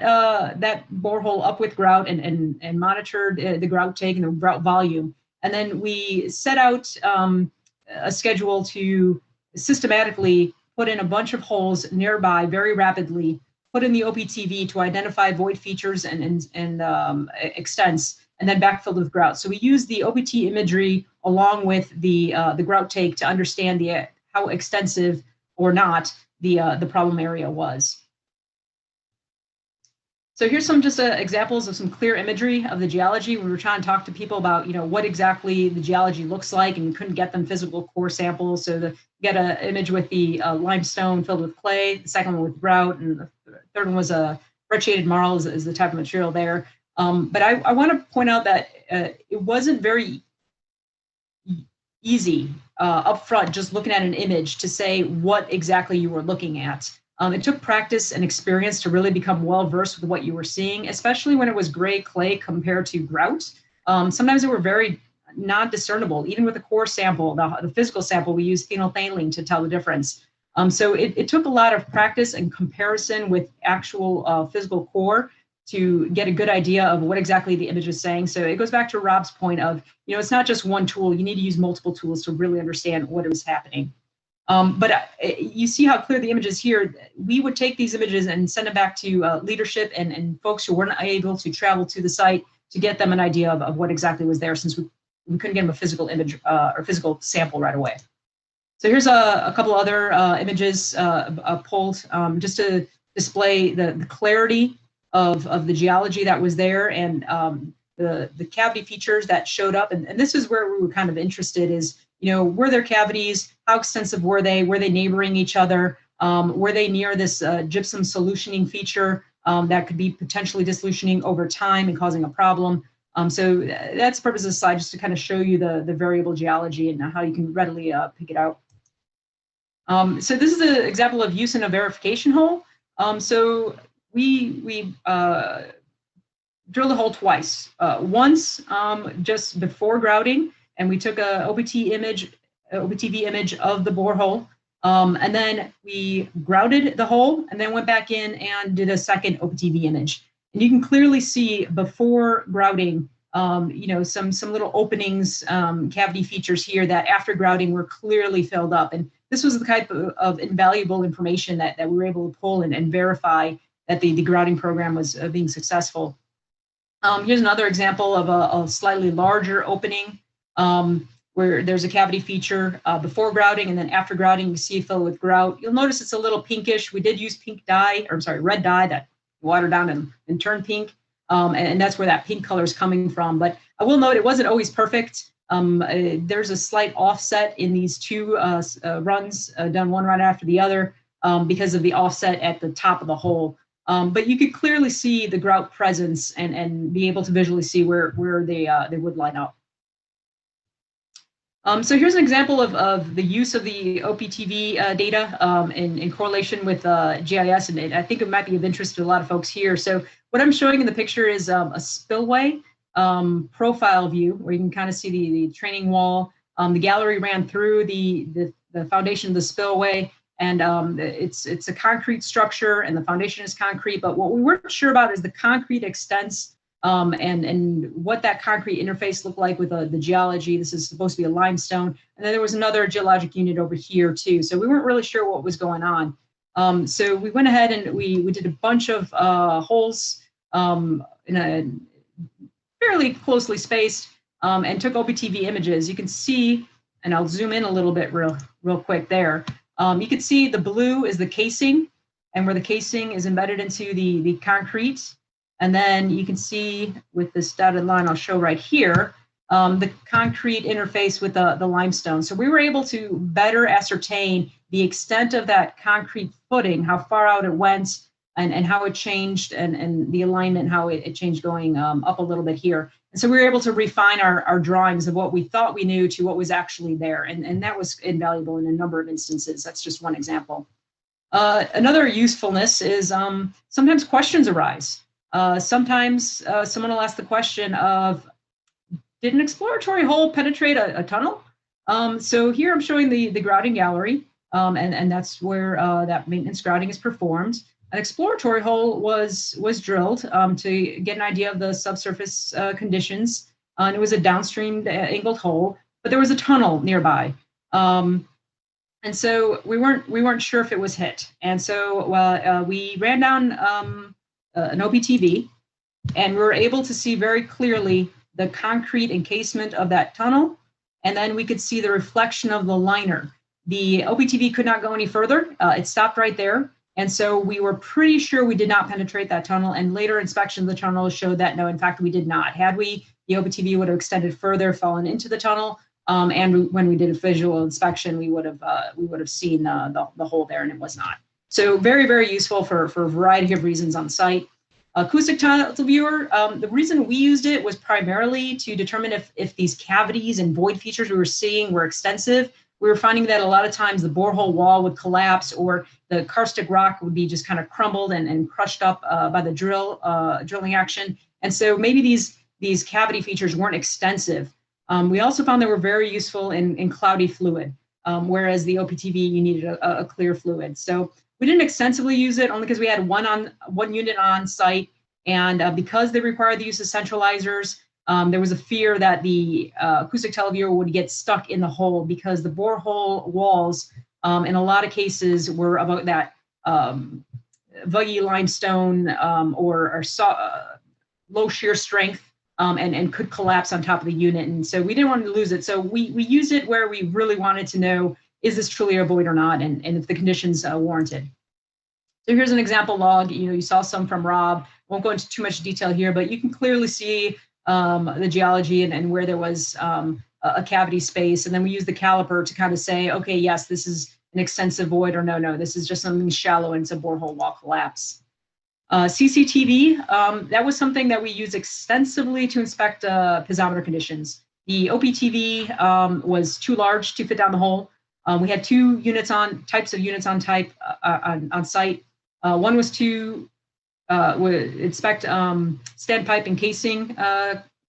borehole up with grout and monitored the grout take and the grout volume. And then we set out a schedule to systematically put in a bunch of holes nearby very rapidly, put in the OPTV to identify void features and extents, and then backfilled with grout. So we used the OPT imagery along with the grout take to understand how extensive or not the problem area was. So here's some examples of some clear imagery of the geology. We were trying to talk to people about what exactly the geology looks like, and we couldn't get them physical core samples. So get an image with the limestone filled with clay, the second one with grout, and the third one was a brecciated marl is the type of material there. But I want to point out that it wasn't very easy up front just looking at an image to say what exactly you were looking at. It took practice and experience to really become well versed with what you were seeing, especially when it was gray clay compared to grout. Sometimes they were very non-discernible. Even with the core sample, the physical sample, we used phenolphthalein to tell the difference. So it took a lot of practice and comparison with actual physical core to get a good idea of what exactly the image is saying. So it goes back to Rob's point of, it's not just one tool. You need to use multiple tools to really understand what is happening. But you see how clear the image is here. We would take these images and send them back to leadership and folks who weren't able to travel to the site to get them an idea of what exactly was there, since we couldn't get them a physical image or physical sample right away. So here's a couple other images pulled just to display the clarity of the geology that was there. And the cavity features that showed up, and this is where we were kind of interested is, were there cavities? How extensive were they? Were they neighboring each other? Were they near this gypsum solutioning feature that could be potentially dissolutioning over time and causing a problem? So that's the purpose of the slide, just to kind of show you the variable geology and how you can readily pick it out. So this is an example of use in a verification hole. So we drilled a hole twice. Once just before grouting, and we took a OBTV image of the borehole, and then we grouted the hole, and then went back in and did a second OBTV image. And you can clearly see before grouting, some little openings, cavity features here that after grouting were clearly filled up. And this was the type of invaluable information that we were able to pull and verify that the grouting program was being successful. Here's another example of a slightly larger opening where there's a cavity feature before grouting, and then after grouting you see fill with grout. You'll notice it's a little pinkish. We did use red dye that watered down and turned pink, and that's where that pink color is coming from. But I will note it wasn't always perfect. There's a slight offset in these two runs done one right after the other because of the offset at the top of the hole. But you could clearly see the grout presence and be able to visually see where they would line up. So here's an example of the use of the OPTV data in correlation with GIS, and I think it might be of interest to a lot of folks here. So what I'm showing in the picture is a spillway profile view, where you can kind of see the training wall. The gallery ran through the foundation of the spillway, and it's a concrete structure, and the foundation is concrete. But what we weren't sure about is the concrete extents and what that concrete interface looked like with the geology. This is supposed to be a limestone, and then there was another geologic unit over here too. So we weren't really sure what was going on. So we went ahead and we did a bunch of holes in a fairly closely spaced, and took OPTV images. You can see, and I'll zoom in a little bit real quick there. You can see the blue is the casing, and where the casing is embedded into the concrete. And then you can see with this dotted line I'll show right here, the concrete interface with the limestone. So we were able to better ascertain the extent of that concrete footing, how far out it went, and how it changed, and the alignment, how it changed going up a little bit here. And so we were able to refine our drawings of what we thought we knew to what was actually there. And that was invaluable in a number of instances. That's just one example. Another usefulness is sometimes questions arise. Sometimes someone will ask the question of, did an exploratory hole penetrate a tunnel? So here I'm showing the grouting gallery, and that's where that maintenance grouting is performed. An exploratory hole was drilled to get an idea of the subsurface conditions, and it was a downstream angled hole, but there was a tunnel nearby. And so we weren't sure if it was hit. And so we ran down an OPTV, and we were able to see very clearly the concrete encasement of that tunnel, and then we could see the reflection of the liner. The OPTV could not go any further. It stopped right there, and so we were pretty sure we did not penetrate that tunnel, and later inspection of the tunnel showed that no, in fact, we did not. Had we, the OPTV would have extended further, fallen into the tunnel, and when we did a visual inspection, we would have seen the hole there, and it was not. So very, very useful for a variety of reasons on site. Acoustic Televiewer, the reason we used it was primarily to determine if these cavities and void features we were seeing were extensive. We were finding that a lot of times the borehole wall would collapse, or the karstic rock would be just kind of crumbled and crushed up by the drilling action. And so maybe these cavity features weren't extensive. We also found they were very useful in cloudy fluid, whereas the OPTV, you needed a clear fluid. So we didn't extensively use it, only because we had one unit on site, and because they required the use of centralizers, there was a fear that the acoustic televiewer would get stuck in the hole, because the borehole walls, in a lot of cases, were about that vuggy limestone or low shear strength, and could collapse on top of the unit. And so we didn't want to lose it. So we used it where we really wanted to know, is this truly a void or not, and if the conditions warranted. So here's an example log. You saw some from Rob. Won't go into too much detail here, but you can clearly see the geology and where there was a cavity space. And then we used the caliper to kind of say, okay, yes, this is an extensive void, or no, this is just something shallow and it's a borehole wall collapse. CCTV, that was something that we used extensively to inspect piezometer conditions. The OPTV was too large to fit down the hole. We had two types of units on site. One was to inspect standpipe and casing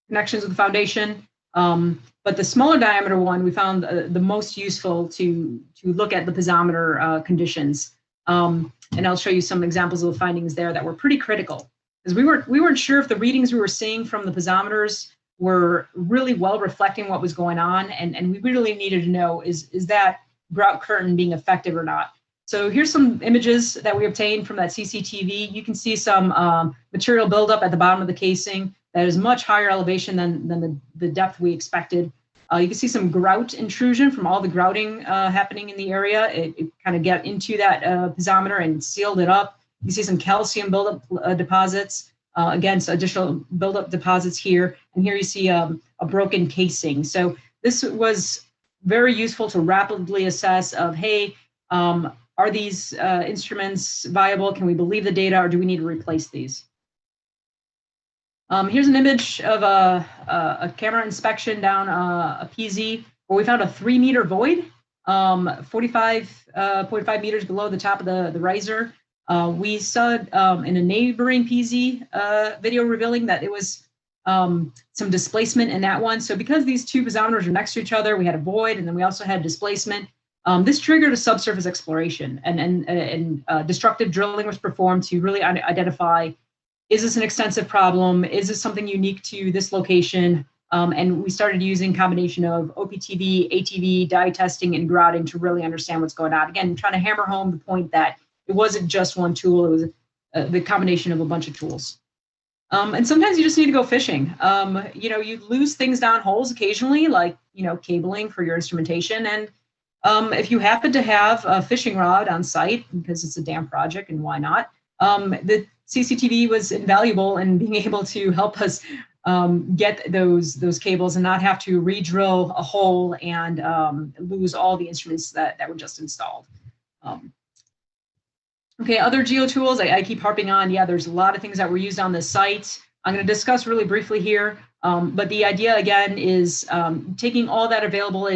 connections with the foundation. But the smaller diameter one, we found the most useful to look at the piezometer conditions. And I'll show you some examples of the findings there that were pretty critical, because we weren't sure if the readings we were seeing from the piezometers were really well reflecting what was going on, and we really needed to know, is that grout curtain being effective or not. So here's some images that we obtained from that CCTV. You can see some material buildup at the bottom of the casing that is much higher elevation than the depth we expected. You can see some grout intrusion from all the grouting happening in the area. It kind of got into that piezometer and sealed it up. You see some calcium buildup deposits. Again, so additional buildup deposits here. And here you see a broken casing. So this was very useful to rapidly assess of, hey, are these instruments viable? Can we believe the data, or do we need to replace these? Here's an image of a camera inspection down a PZ where we found a 3-meter void, 45.5 meters below the top of the riser. We saw in a neighboring PZ video revealing that it was some displacement in that one. So because these two piezometers are next to each other, we had a void, and then we also had displacement. This triggered a subsurface exploration, and destructive drilling was performed to really identify, is this an extensive problem? Is this something unique to this location? And we started using combination of OPTV, ATV, dye testing, and grouting to really understand what's going on. Again, trying to hammer home the point that it wasn't just one tool, it was the combination of a bunch of tools. And sometimes you just need to go fishing. You lose things down holes occasionally, like, cabling for your instrumentation. And if you happen to have a fishing rod on site, because it's a dam project and why not, the CCTV was invaluable in being able to help us get those cables and not have to re-drill a hole and lose all the instruments that were just installed. Okay, other geo tools I keep harping on. Yeah, there's a lot of things that were used on the site. I'm going to discuss really briefly here, but the idea again is taking all that available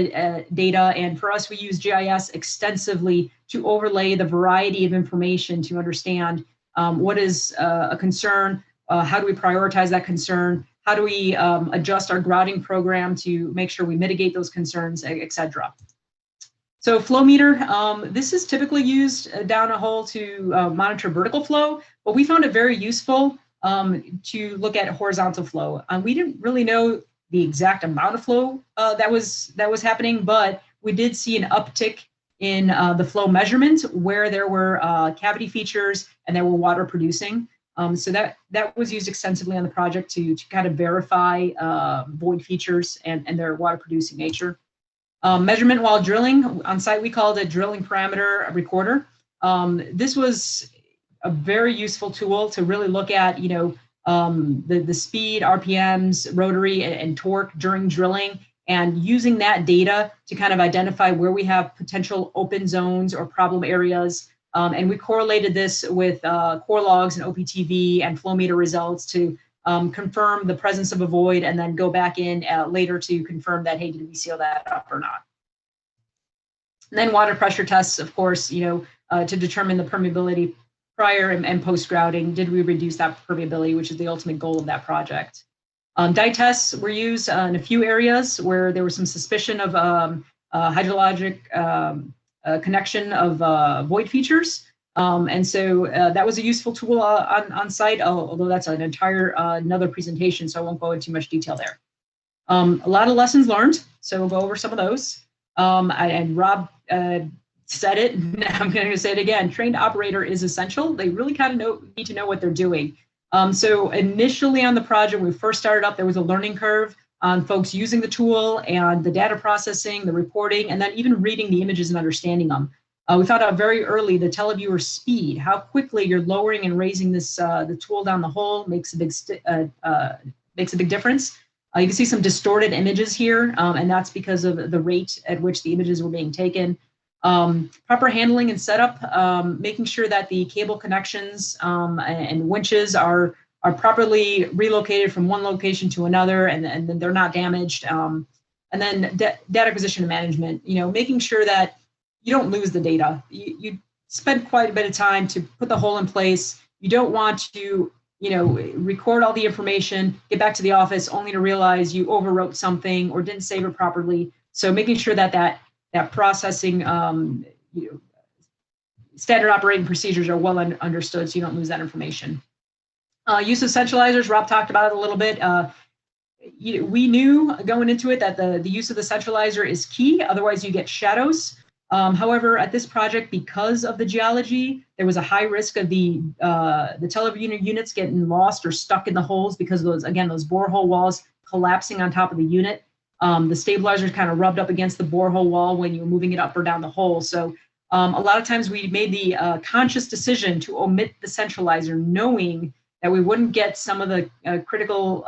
data, and for us, we use GIS extensively to overlay the variety of information to understand what is a concern, how do we prioritize that concern, how do we adjust our grouting program to make sure we mitigate those concerns, etc. So flow meter, this is typically used down a hole to monitor vertical flow, but we found it very useful to look at horizontal flow. We didn't really know the exact amount of flow that was happening, but we did see an uptick in the flow measurement where there were cavity features and there were water producing. So that was used extensively on the project to kind of verify void features and their water producing nature. Measurement while drilling on site, we called it drilling parameter recorder. This was a very useful tool to really look at, the speed, RPMs, rotary, and torque during drilling, and using that data to kind of identify where we have potential open zones or problem areas. And we correlated this with core logs and OPTV and flow meter results to confirm the presence of a void, and then go back in later to confirm that, hey, did we seal that up or not? And then water pressure tests, of course, to determine the permeability prior and post grouting. Did we reduce that permeability, which is the ultimate goal of that project? Dye tests were used in a few areas where there was some suspicion of hydrologic connection of void features. And so that was a useful tool on site, although that's an entire another presentation, so I won't go into too much detail there. A lot of lessons learned, so we'll go over some of those. And Rob said it, and I'm going to say it again, trained operator is essential. They really kind of need to know what they're doing. So initially on the project, when we first started up, there was a learning curve on folks using the tool and the data processing, the reporting, and then even reading the images and understanding them. We found out very early the Televiewer speed, how quickly you're lowering and raising this the tool down the hole makes a big makes a big difference. You can see some distorted images here, and that's because of the rate at which the images were being taken. Proper handling and setup, making sure that the cable connections and winches are properly relocated from one location to another, and then they're not damaged. And then data acquisition and management, making sure that you don't lose the data. You spend quite a bit of time to put the hole in place. You don't want to record all the information, get back to the office only to realize you overwrote something or didn't save it properly. So making sure that processing, standard operating procedures are well understood so you don't lose that information. Use of centralizers, Rob talked about it a little bit. We knew going into it that the use of the centralizer is key, otherwise you get shadows. However, at this project, because of the geology, there was a high risk of the televiewers units getting lost or stuck in the holes because of those borehole walls collapsing on top of the unit. The stabilizers kind of rubbed up against the borehole wall when you were moving it up or down the hole. So a lot of times we made the conscious decision to omit the centralizer, knowing that we wouldn't get some of the critical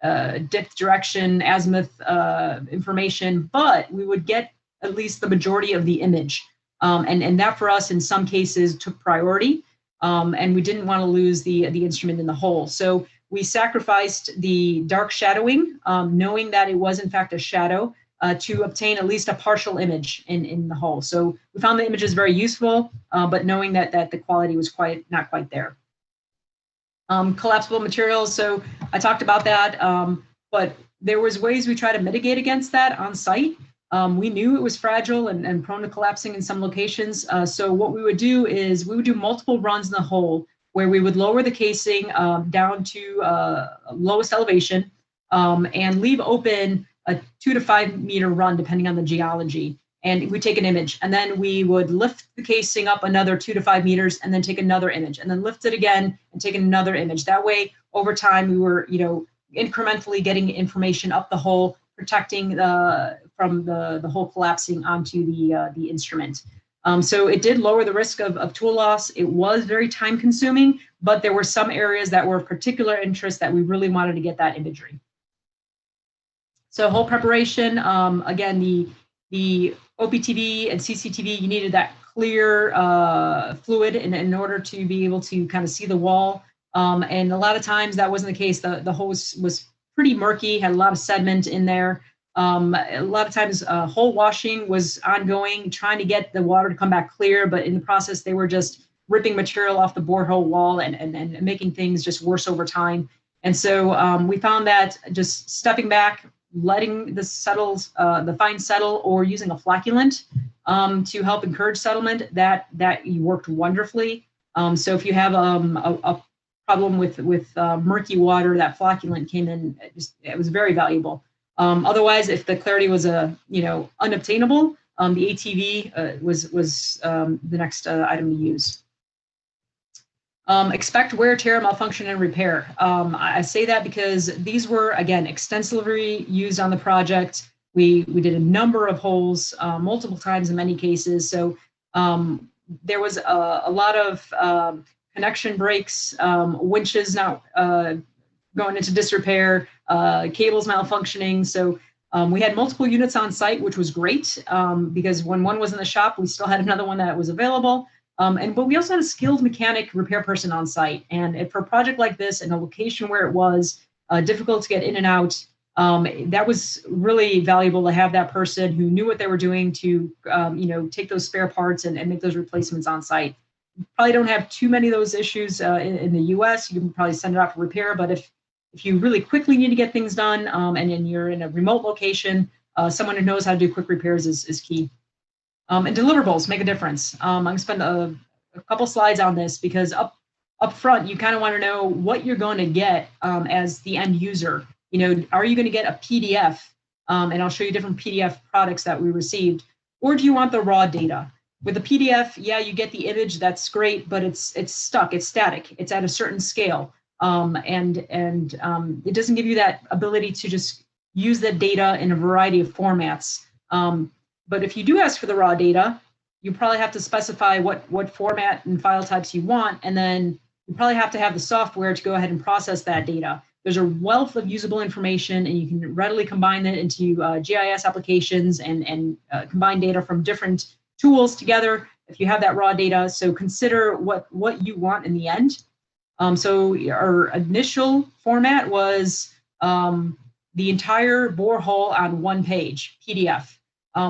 depth, direction, azimuth information, but we would get at least the majority of the image. And that for us in some cases took priority, and we didn't want to lose the instrument in the hole. So we sacrificed the dark shadowing, knowing that it was in fact a shadow, to obtain at least a partial image in the hole. So we found the images very useful, but knowing that the quality was not quite there. Collapsible materials, so I talked about that, but there was ways we try to mitigate against that on site. We knew it was fragile and prone to collapsing in some locations. So what we would do is we would do multiple runs in the hole where we would lower the casing down to lowest elevation and leave open a 2 to 5 meter run depending on the geology. And we take an image, and then we would lift the casing up another 2 to 5 meters and then take another image, and then lift it again and take another image. That way, over time, we were, incrementally getting information up the hole, protecting from the hole collapsing onto the instrument. So it did lower the risk of tool loss. It was very time consuming, but there were some areas that were of particular interest that we really wanted to get that imagery. So hole preparation, again, the OPTV and CCTV, you needed that clear fluid in order to be able to kind of see the wall. And a lot of times that wasn't the case. The hole was pretty murky, had a lot of sediment in there. A lot of times hole washing was ongoing, trying to get the water to come back clear, but in the process, they were just ripping material off the borehole wall and making things just worse over time. And so we found that just stepping back, letting the fine settle, or using a flocculant to help encourage settlement, that worked wonderfully. So if you have a problem with murky water, that flocculant came in, it was very valuable. Otherwise, if the clarity was unobtainable, the ATV was the next item to use. Expect wear, tear, malfunction, and repair. I say that because these were, again, extensively used on the project. We did a number of holes multiple times in many cases. So there was a lot of connection breaks, winches not going into disrepair, cables malfunctioning. So we had multiple units on site, which was great because when one was in the shop, we still had another one that was available. But we also had a skilled mechanic repair person on site. And for a project like this, in a location where it was difficult to get in and out, that was really valuable to have that person who knew what they were doing to, take those spare parts and make those replacements on site. Probably don't have too many of those issues in the US. You can probably send it out for repair, but if you really quickly need to get things done and you're in a remote location, someone who knows how to do quick repairs is key. And deliverables make a difference. I'm going to spend a couple slides on this because up front, you kind of want to know what you're going to get as the end user. Are you going to get a PDF? And I'll show you different PDF products that we received. Or do you want the raw data? With a PDF, yeah, you get the image. That's great, but it's stuck. It's static. It's at a certain scale. And it doesn't give you that ability to just use the data in a variety of formats. But if you do ask for the raw data, you probably have to specify what format and file types you want, and then you probably have to have the software to go ahead and process that data. there's a wealth of usable information, and you can readily combine it into GIS applications and combine data from different tools together if you have that raw data. So consider what you want in the end. So our initial format was the entire borehole on one page, PDF,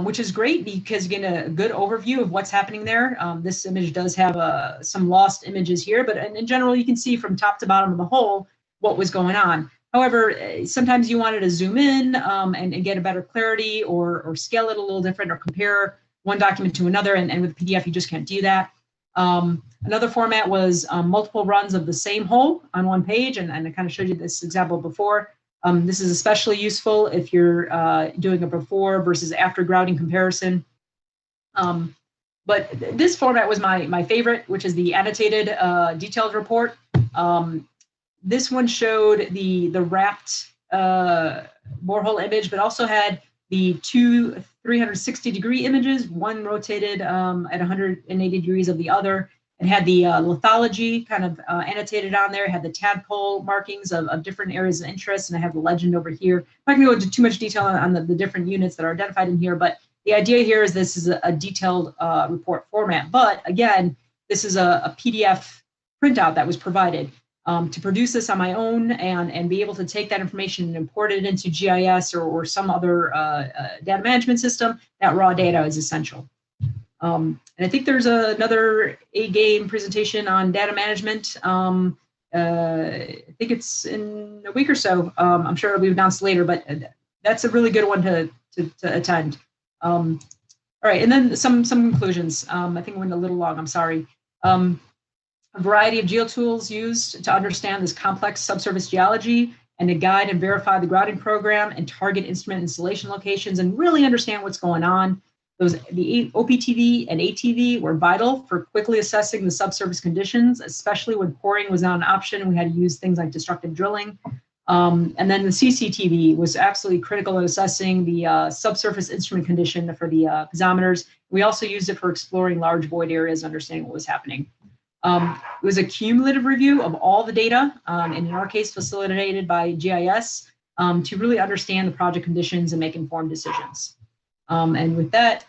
which is great because you get a good overview of what's happening there. This image does have some lost images here, but in general, you can see from top to bottom of the hole what was going on. However, sometimes you wanted to zoom in and get a better clarity or scale it a little different or compare one document to another, and with PDF, you just can't do that. Another format was multiple runs of the same hole on one page, and I kind of showed you this example before. This is especially useful if you're doing a before versus after grouting comparison. But this format was my favorite, which is the annotated detailed report. This one showed the wrapped borehole image, but also had the two 360-degree images, one rotated at 180 degrees of the other. It had the lithology kind of annotated on there. It had the tadpole markings of different areas of interest, and I have the legend over here. I'm not going to go into too much detail on the different units that are identified in here, but the idea here is this is a detailed report format. But again, this is a PDF printout that was provided. To produce this on my own and be able to take that information and import it into GIS or some other data management system, that raw data is essential. And I think there's another A-GaME presentation on data management. I think it's in a week or so. I'm sure it'll be announced later, but that's a really good one to attend. All right, and then some conclusions. I think I went a little long, I'm sorry. A variety of geotools used to understand this complex subsurface geology and to guide and verify the grouting program and target instrument installation locations and really understand what's going on. The OPTV and ATV were vital for quickly assessing the subsurface conditions, especially when coring was not an option. We had to use things like destructive drilling. And then the CCTV was absolutely critical in assessing the subsurface instrument condition for the piezometers. We also used it for exploring large void areas and understanding what was happening. It was a cumulative review of all the data, and in our case, facilitated by GIS, to really understand the project conditions and make informed decisions. And with that,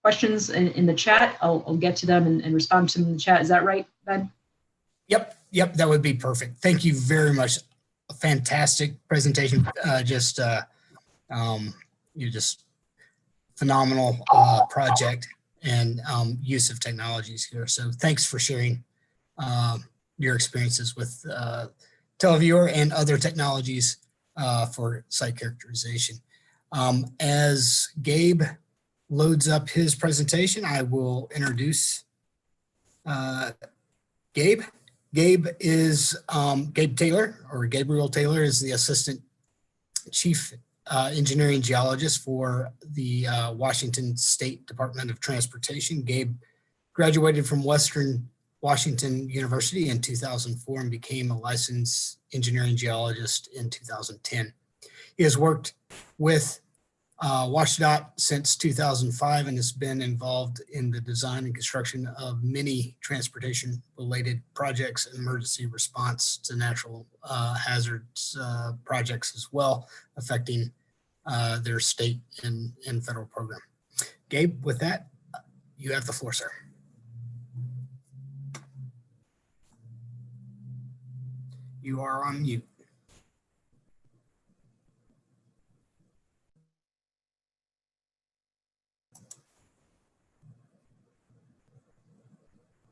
questions in the chat, I'll get to them and respond to them in the chat. Is that right, Ben? Yep, that would be perfect. Thank you very much. A fantastic presentation. Just phenomenal project and use of technologies here. So thanks for sharing your experiences with Televiewer and other technologies for site characterization. As Gabe loads up his presentation, I will introduce Gabe. Gabe is Gabe Taylor, or Gabriel Taylor, is the Assistant Chief Engineering Geologist for the Washington State Department of Transportation. Gabe graduated from Western Washington University in 2004 and became a licensed engineering geologist in 2010. He has worked with WashDOT since 2005 and has been involved in the design and construction of many transportation-related projects and emergency response to natural hazards projects as well, affecting their state and federal program. Gabe, with that, you have the floor, sir. You are on mute.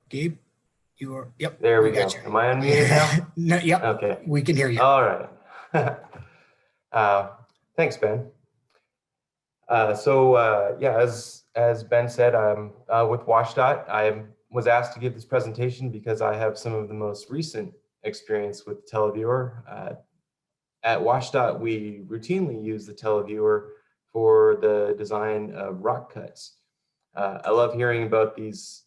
Gabe, you are, yep. There we go. You. Am I unmuted now? No, yep. Okay. We can hear you. All right. Thanks, Ben. Yeah, as Ben said, I'm with WashDOT. I was asked to give this presentation because I have some of the most recent experience with Televiewer. At WashDOT, we routinely use the Televiewer for the design of rock cuts. I love hearing about these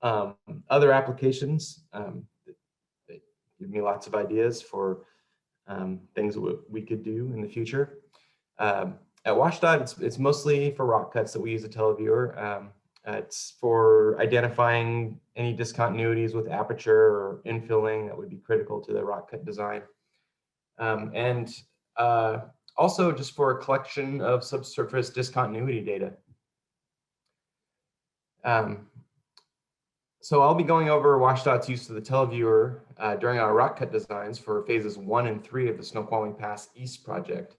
other applications that give me lots of ideas for things that we could do in the future. At WashDOT, it's mostly for rock cuts that we use a Televiewer. It's for identifying any discontinuities with aperture or infilling that would be critical to the rock cut design. and also just for a collection of subsurface discontinuity data. So I'll be going over WashDOT's use of the Televiewer during our rock cut designs for phases 1 and 3 of the Snoqualmie Pass East project.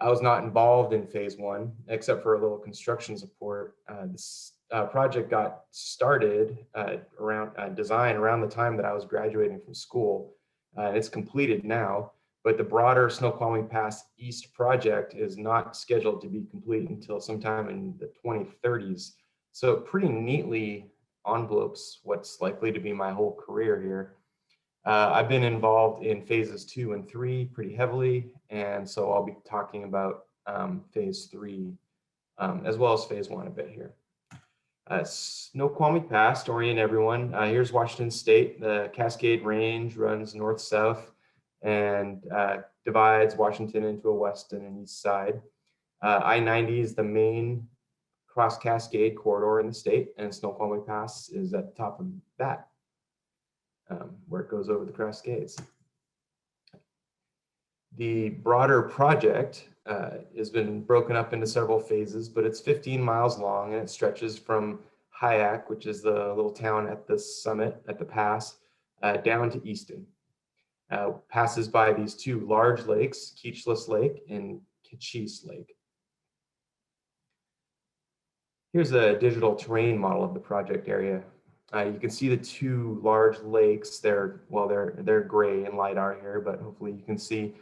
I was not involved in phase 1, except for a little construction support. This project got started around design around the time that I was graduating from school. It's completed now, but the broader Snoqualmie Pass East project is not scheduled to be complete until sometime in the 2030s. So it pretty neatly envelopes what's likely to be my whole career here. I've been involved in phases 2 and 3 pretty heavily, and so I'll be talking about phase 3 as well as phase 1 a bit here. Snoqualmie Pass, to orient everyone, here's Washington State. The Cascade Range runs north-south and divides Washington into a west and an east side. I-90 is the main cross Cascade corridor in the state, and Snoqualmie Pass is at the top of that, where it goes over the Cascades. The broader project has been broken up into several phases, but it's 15 miles long and it stretches from Hyack, which is the little town at the summit at the pass, down to Easton. Passes by these two large lakes, Keechless Lake and Kachis Lake. Here's a digital terrain model of the project area. You can see the two large lakes. They're gray in LiDAR here, but hopefully you can see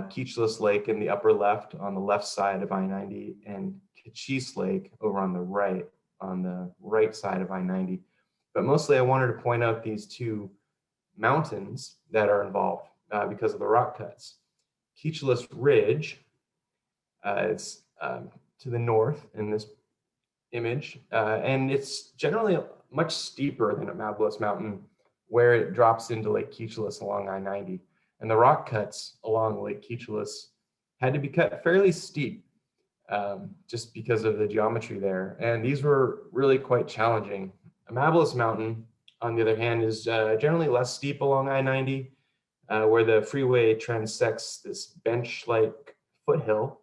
Keechless Lake in the upper left on the left side of I-90 and Kachis Lake over on the right side of I-90. But mostly I wanted to point out these two mountains that are involved because of the rock cuts. Keechless Ridge is to the north in this image, and it's generally much steeper than at Mablis Mountain, where it drops into Lake Keechless along I-90. And the rock cuts along Lake Keechless had to be cut fairly steep just because of the geometry there. And these were really quite challenging. Mablis Mountain, on the other hand, is generally less steep along I-90, where the freeway transects this bench-like foothill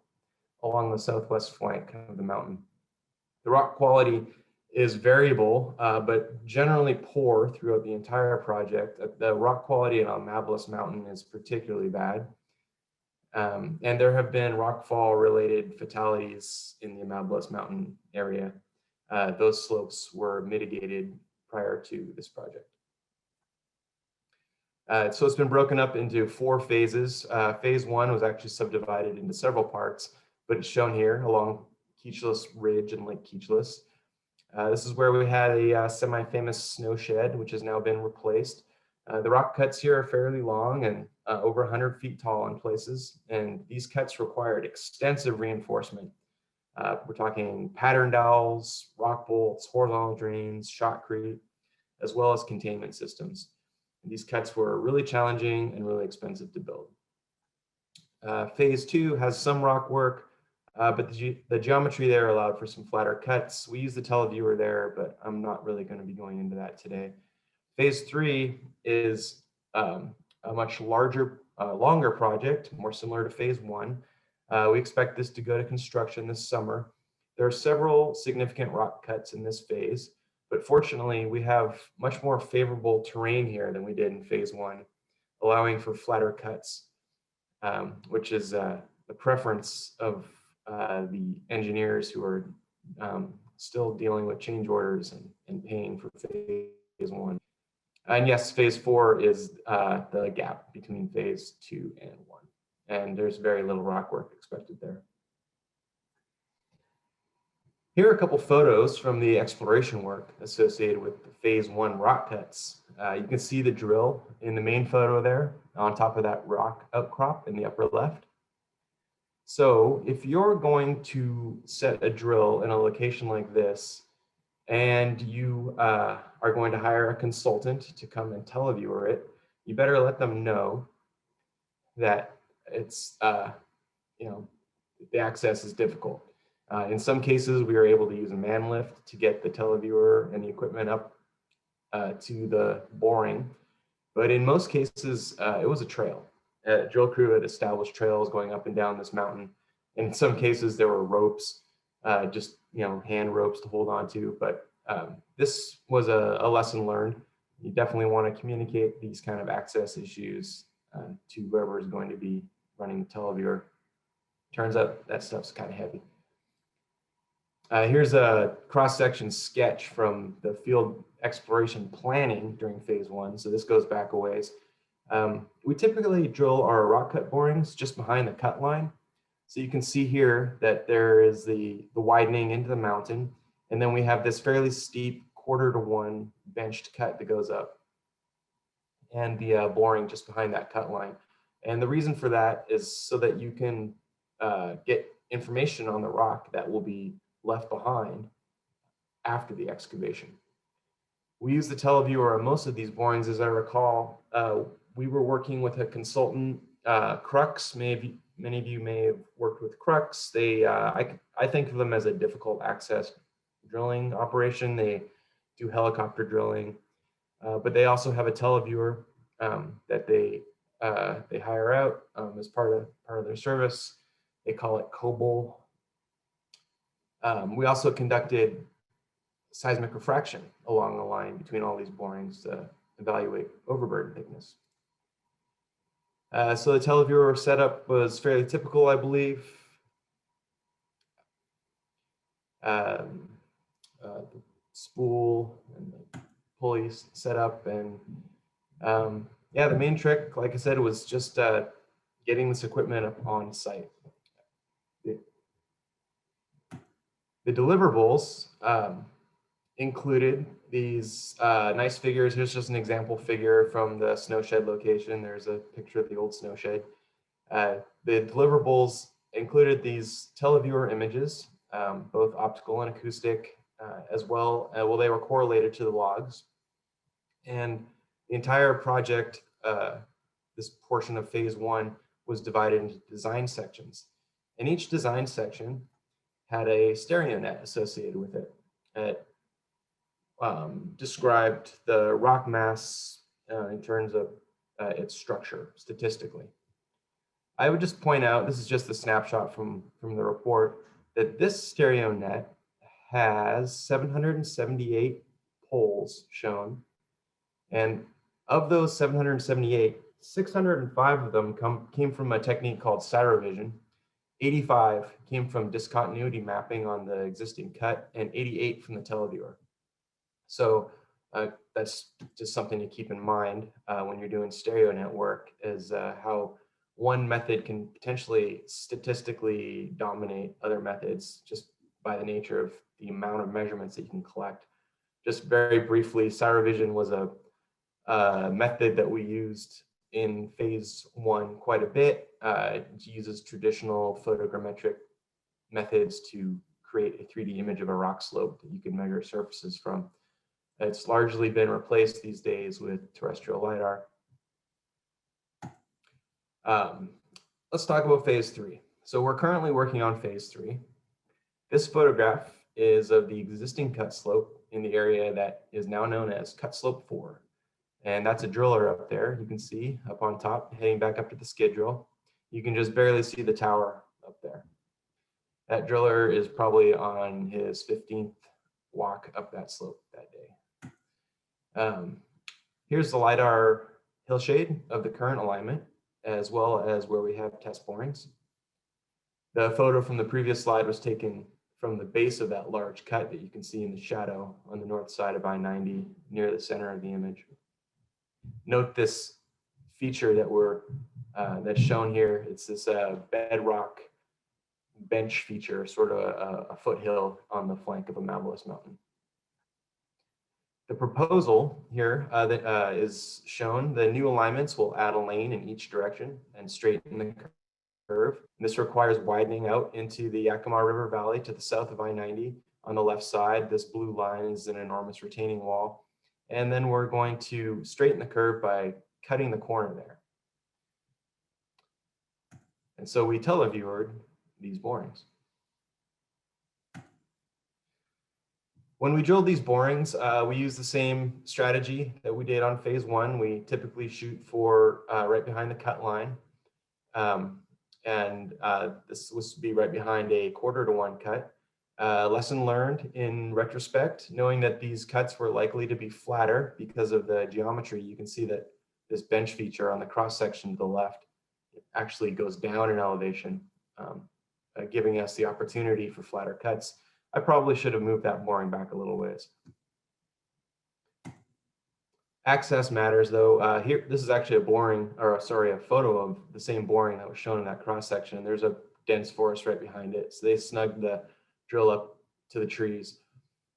along the southwest flank of the mountain. The rock quality is variable, but generally poor throughout the entire project. The rock quality on Mablis Mountain is particularly bad. And there have been rockfall related fatalities in the Mablis Mountain area. Those slopes were mitigated prior to this project. So it's been broken up into 4 phases. Phase 1 was actually subdivided into several parts, but it's shown here along Keechless Ridge and Lake Keechless. This is where we had a semi-famous snow shed, which has now been replaced. The rock cuts here are fairly long and over 100 feet tall in places, and these cuts required extensive reinforcement. We're talking pattern dowels, rock bolts, horizontal drains, shotcrete, as well as containment systems. And these cuts were really challenging and really expensive to build. Phase 2 has some rock work, but the geometry there allowed for some flatter cuts. We use the Televiewer there, but I'm not really going to be going into that today. Phase 3 is a much larger, longer project, more similar to phase 1. We expect this to go to construction this summer. There are several significant rock cuts in this phase, but fortunately we have much more favorable terrain here than we did in phase 1, allowing for flatter cuts, which is the preference of the engineers who are still dealing with change orders and paying for phase 1. And yes, phase 4 is the gap between phase 2 and 1. And there's very little rock work expected there. Here are a couple photos from the exploration work associated with the phase 1 rock cuts. You can see the drill in the main photo there on top of that rock outcrop in the upper left. So if you're going to set a drill in a location like this, and you are going to hire a consultant to come and Televiewer it, you better let them know that it's, the access is difficult. In some cases, we were able to use a man lift to get the Televiewer and the equipment up to the boring. But in most cases, it was a trail. drill crew had established trails going up and down this mountain. And in some cases there were ropes, just, hand ropes to hold on to. But this was a lesson learned. You definitely want to communicate these kind of access issues to whoever is going to be running the televiewer. Turns out that stuff's kind of heavy. Here's a cross-section sketch from the field exploration planning during phase 1. So this goes back a ways. We typically drill our rock cut borings just behind the cut line. So you can see here that there is the widening into the mountain. And then we have this fairly steep 1/4 to 1 benched cut that goes up. And the boring just behind that cut line. And the reason for that is so that you can get information on the rock that will be left behind after the excavation. We use the Televiewer on most of these borings. As I recall, we were working with a consultant, Crux. Many of you may have worked with Crux. I think of them as a difficult access drilling operation. They do helicopter drilling, but they also have a Televiewer that they hire out as part of their service. They call it COBOL. We also conducted seismic refraction along the line between all these borings to evaluate overburden thickness. So the Televiewer setup was fairly typical, I believe. The spool and the pulleys set up, and yeah, the main trick, like I said, was just getting this equipment up on site. The deliverables included these nice figures. Here's just an example figure from the snow shed location. There's a picture of the old snow shed. The deliverables included these Televiewer images, both optical and acoustic, as well. Well, they were correlated to the logs. And the entire project, this portion of phase 1, was divided into design sections. And each design section had a stereo net associated with it. It described the rock mass in terms of its structure statistically. I would just point out, this is just a snapshot from the report, that this stereo net has 778 poles shown. And of those 778, 605 of them came from a technique called Cyrovision. 85 came from discontinuity mapping on the existing cut, and 88 from the Televiewer. So that's just something to keep in mind when you're doing stereo network, is how one method can potentially statistically dominate other methods just by the nature of the amount of measurements that you can collect. Just very briefly, Cyrovision was a method that we used in phase 1 quite a bit. It uses traditional photogrammetric methods to create a 3D image of a rock slope that you can measure surfaces from. It's largely been replaced these days with terrestrial LiDAR. Let's talk about phase 3. So we're currently working on phase 3. This photograph is of the existing cut slope in the area that is now known as cut slope 4. And that's a driller up there, you can see up on top, heading back up to the skid drill. You can just barely see the tower up there. That driller is probably on his 15th walk up that slope that day. Here's the LiDAR hillshade of the current alignment, as well as where we have test borings. The photo from the previous slide was taken from the base of that large cut that you can see in the shadow on the north side of I-90, near the center of the image. Note this feature that's shown here. It's this bedrock bench feature, sort of a foothill on the flank of a mountainous mountain. The proposal here that is shown, the new alignments will add a lane in each direction and straighten the curve. And this requires widening out into the Yakima River Valley to the south of I-90. On the left side, this blue line is an enormous retaining wall. And then we're going to straighten the curve by cutting the corner there. And so we televiewered these borings. When we drilled these borings, we used the same strategy that we did on phase 1. We typically shoot for right behind the cut line. This was to be right behind a 1/4-to-1 cut. Lesson learned in retrospect, knowing that these cuts were likely to be flatter because of the geometry. You can see that this bench feature on the cross section to the left actually goes down in elevation, giving us the opportunity for flatter cuts. I probably should have moved that boring back a little ways. Access matters though. Here, this is actually a photo of the same boring that was shown in that cross section. There's a dense forest right behind it. So they snugged the drill up to the trees.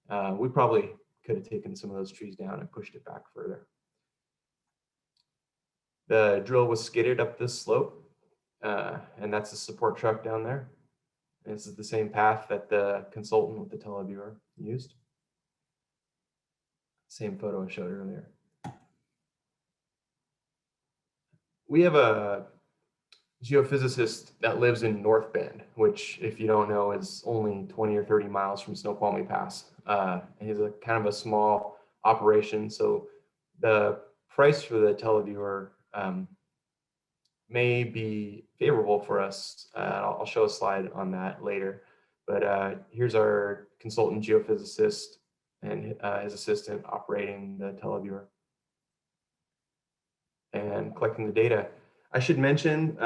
We probably could have taken some of those trees down and pushed it back further. The drill was skidded up this slope, and that's a support truck down there. And this is the same path that the consultant with the Televiewer used. Same photo I showed earlier. We have a geophysicist that lives in North Bend, which, if you don't know, is only 20 or 30 miles from Snoqualmie Pass. He's a kind of a small operation, so the price for the Televiewer may be favorable for us. I'll show a slide on that later. But here's our consultant geophysicist and his assistant operating the Televiewer and collecting the data. I should mention,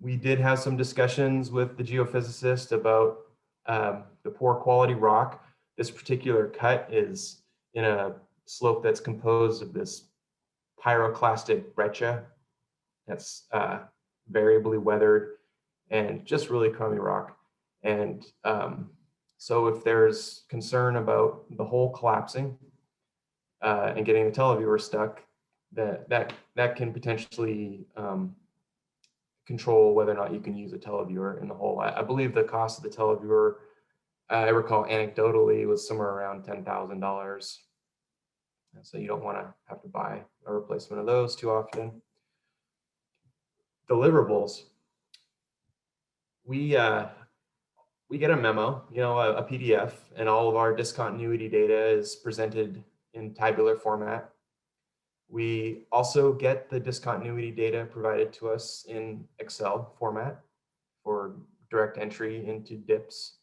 we did have some discussions with the geophysicist about the poor quality rock. This particular cut is in a slope that's composed of this pyroclastic breccia that's variably weathered and just really crummy rock. And so if there's concern about the hole collapsing and getting the Televiewer stuck, that can potentially control whether or not you can use a Televiewer in the hole. I believe the cost of the Televiewer, I recall anecdotally, was somewhere around $10,000. So you don't want to have to buy a replacement of those too often. Deliverables. We get a memo, a PDF, and all of our discontinuity data is presented in tabular format. We also get the discontinuity data provided to us in Excel format for direct entry into DIPS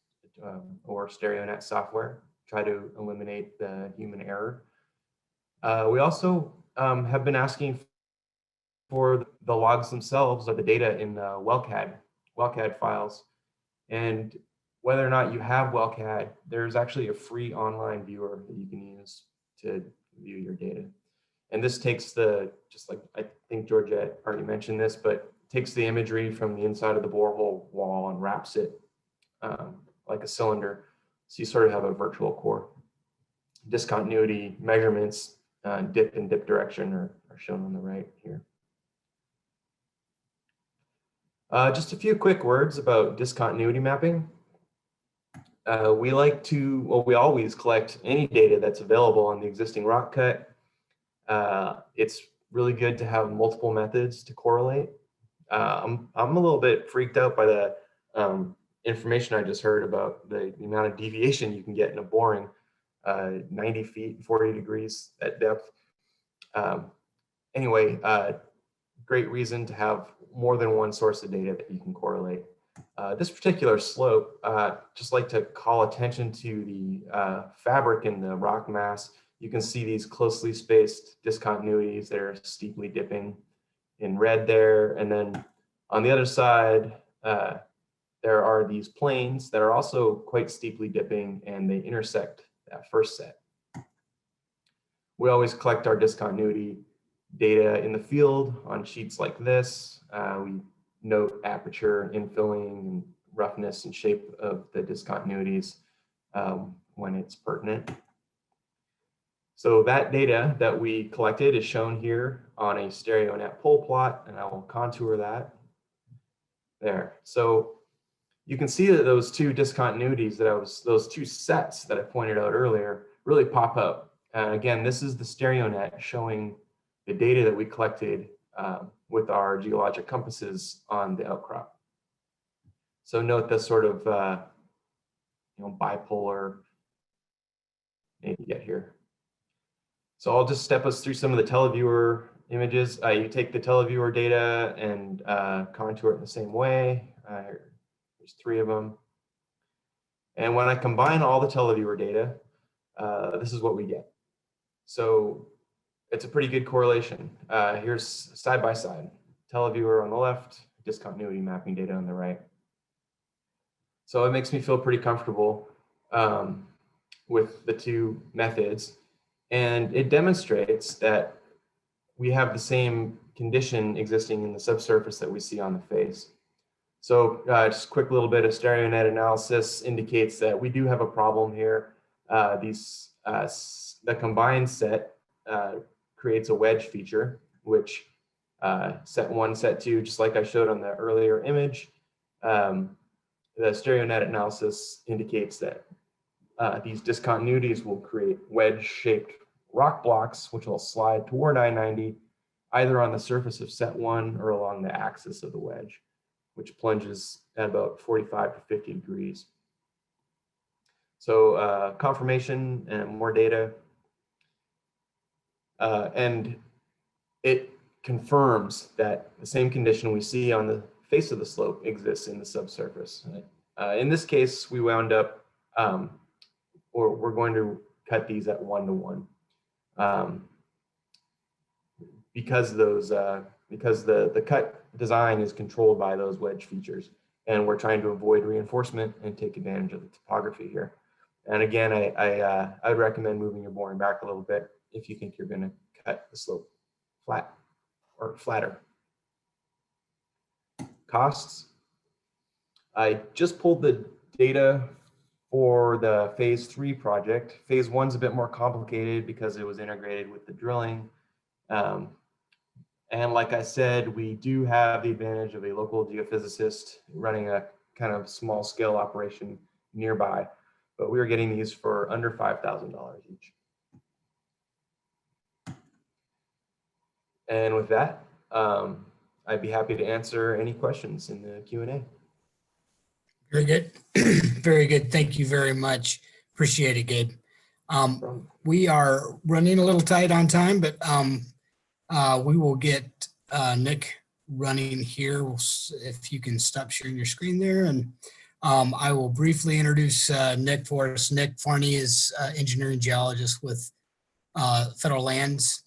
or StereoNet software, try to eliminate the human error. We also have been asking for the logs themselves of the data in WellCAD files. And whether or not you have WellCAD, there's actually a free online viewer that you can use to view your data. And this takes just like I think Georgette already mentioned this, but takes the imagery from the inside of the borehole wall and wraps it like a cylinder. So you sort of have a virtual core. Discontinuity measurements, dip and dip direction are shown on the right here. Just a few quick words about discontinuity mapping. We always collect any data that's available on the existing rock cut. It's really good to have multiple methods to correlate. I'm a little bit freaked out by the information I just heard about the amount of deviation you can get in a boring, 90 feet, 40 degrees at depth. Anyway, great reason to have more than one source of data that you can correlate. This particular slope, just like to call attention to the fabric in the rock mass. You can see these closely spaced discontinuities that are steeply dipping in red there. And then on the other side, there are these planes that are also quite steeply dipping, and they intersect that first set. We always collect our discontinuity data in the field on sheets like this. We note aperture, infilling, and roughness and shape of the discontinuities when it's pertinent. So that data that we collected is shown here on a StereoNet pole plot, and I will contour that there. So you can see that those two discontinuities those two sets that I pointed out earlier really pop up. And again, this is the StereoNet showing the data that we collected with our geologic compasses on the outcrop. So note this sort of bipolar name you get here. So I'll just step us through some of the Televiewer images. You take the Televiewer data and contour it in the same way. There's 3 of them. And when I combine all the Televiewer data, this is what we get. So it's a pretty good correlation. Here's side by side, Televiewer on the left, discontinuity mapping data on the right. So it makes me feel pretty comfortable with the 2 methods. And it demonstrates that we have the same condition existing in the subsurface that we see on the face. So just a quick little bit of stereo net analysis indicates that we do have a problem here. The combined set creates a wedge feature, which set 1, set 2, just like I showed on the earlier image. The stereo net analysis indicates that these discontinuities will create wedge-shaped rock blocks, which will slide toward I-90, either on the surface of set 1 or along the axis of the wedge, which plunges at about 45 to 50 degrees. So confirmation and more data. And it confirms that the same condition we see on the face of the slope exists in the subsurface. In this case, we wound up, or we're going to cut these at 1-to-1 because the cut design is controlled by those wedge features, and we're trying to avoid reinforcement and take advantage of the topography here. And again, I would recommend moving your boring back a little bit if you think you're going to cut the slope flat or flatter. Costs. I just pulled the data for the phase 3 project. Phase 1's a bit more complicated because it was integrated with the drilling. And like I said, we do have the advantage of a local geophysicist running a kind of small scale operation nearby, but we were getting these for under $5,000 each. And with that, I'd be happy to answer any questions in the Q&A. Very good. Very good. Thank you very much. Appreciate it, Gabe. We are running a little tight on time, but we will get Nick running here. If you can stop sharing your screen there. And I will briefly introduce Nick for us. Nick Farny is engineering geologist with Federal Lands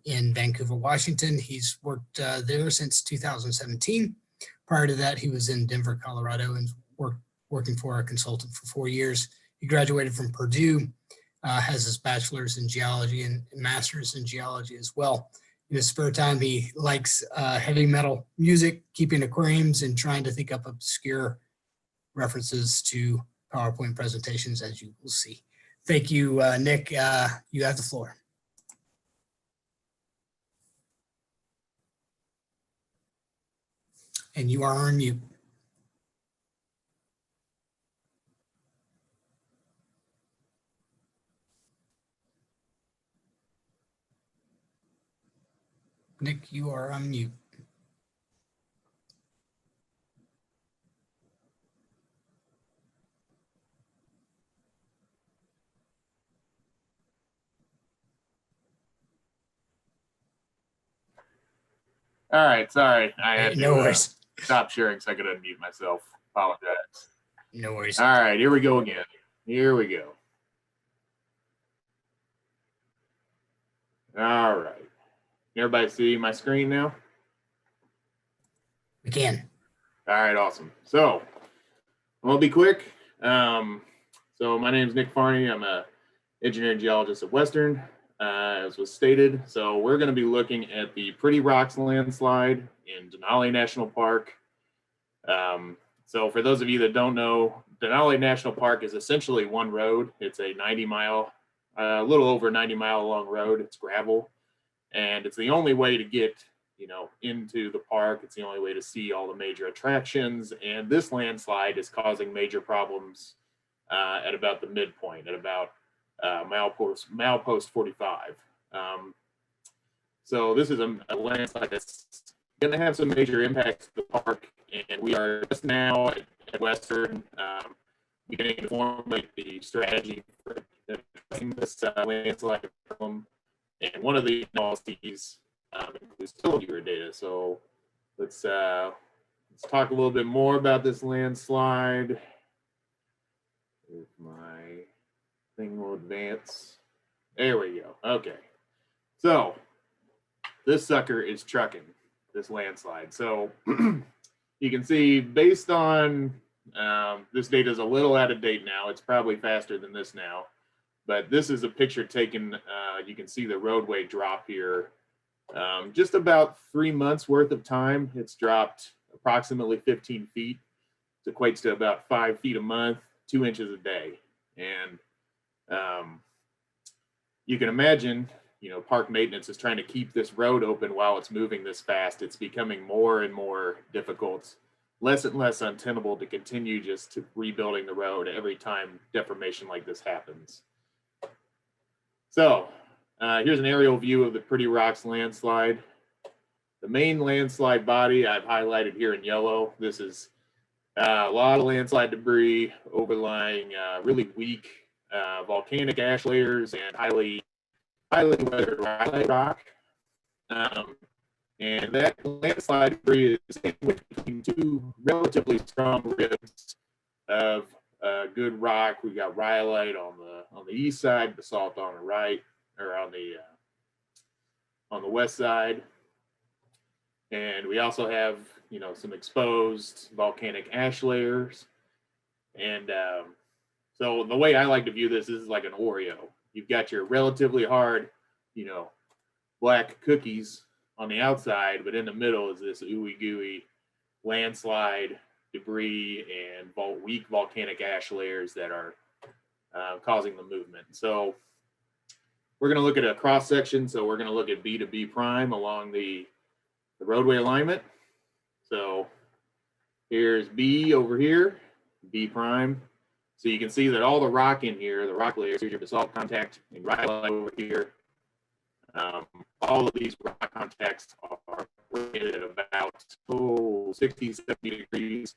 in Vancouver, Washington. He's worked there since 2017. Prior to that, he was in Denver, Colorado, and working for a consultant for 4 years. He graduated from Purdue, has his bachelor's in geology and master's in geology as well. In his spare time, he likes heavy metal music, keeping aquariums, and trying to think up obscure references to PowerPoint presentations, as you will see. Thank you, Nick. You have the floor. And you are on mute. Nick, you are on mute. All right, sorry. I had No to worries. stop sharing so I could unmute myself. Apologize. No worries. All right, here we go again. Here we go. All right. Everybody see my screen now? We can. All right, awesome. So I'll be quick. So my name is Nick Farny. I'm a engineering geologist at Western, as was stated. So we're going to be looking at the Pretty Rocks landslide in Denali National Park. So for those of you that don't know, Denali National Park is essentially one road. It's a 90-mile, a little over 90-mile long road. It's gravel, and it's the only way to get, you know, into the park. It's the only way to see all the major attractions. And this landslide is causing major problems at about the midpoint, at about milepost 45. So this is a landslide that's going to have some major impacts to the park, and we are just now at Western beginning to formulate the strategy for addressing this landslide problem. And one of the analyses use Televiewer data. So let's talk a little bit more about this landslide. If my thing will advance. There we go. Okay. So this sucker is trucking, this landslide. So you can see based on this data is a little out of date now. It's probably faster than this now. But this is a picture taken, you can see the roadway drop here. Just about 3 months worth of time, it's dropped approximately 15 feet. It equates to about 5 feet a month, 2 inches a day. And you can imagine, you know, park maintenance is trying to keep this road open while it's moving this fast. It's becoming more and more difficult, less and less untenable to continue just to rebuilding the road every time deformation like this happens. So here's an aerial view of the Pretty Rocks landslide. The main landslide body I've highlighted here in yellow. This is a lot of landslide debris overlying really weak volcanic ash layers and highly weathered rock. And that landslide debris is between two relatively strong ribs of good rock. We've got rhyolite on the east side, basalt on the right, or on the west side. And we also have, you know, some exposed volcanic ash layers. And so the way I like to view this is like an Oreo. You've got your relatively hard, you know, black cookies on the outside, but in the middle is this ooey gooey landslide debris and weak volcanic ash layers that are causing the movement. So we're going to look at a cross section. So we're going to look at B to B prime along the roadway alignment. So here's B over here, B prime. So you can see that all the rock in here, the rock layers, here's your basalt contact and rhyolite over here. All of these rock contacts are rated at about 60, 70 degrees,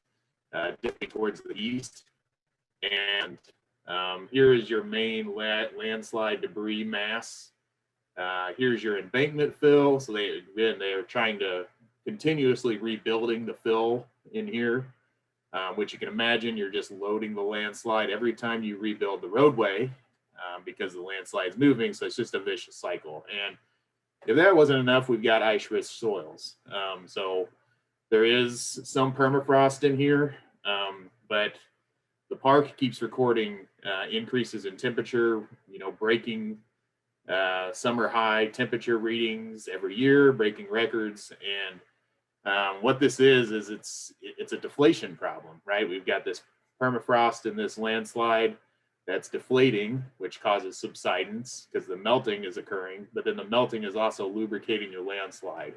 dipping towards the east. And here is your main landslide debris mass. Here's your embankment fill. So they're trying to continuously rebuilding the fill in here, which you can imagine you're just loading the landslide every time you rebuild the roadway because the landslide's moving. So it's just a vicious cycle. And if that wasn't enough, we've got ice-rich soils. So there is some permafrost in here, but the park keeps recording increases in temperature, you know, breaking summer high temperature readings every year, breaking records. And what this is it's a deflation problem, right? We've got this permafrost in this landslide that's deflating, which causes subsidence because the melting is occurring, but then the melting is also lubricating your landslide.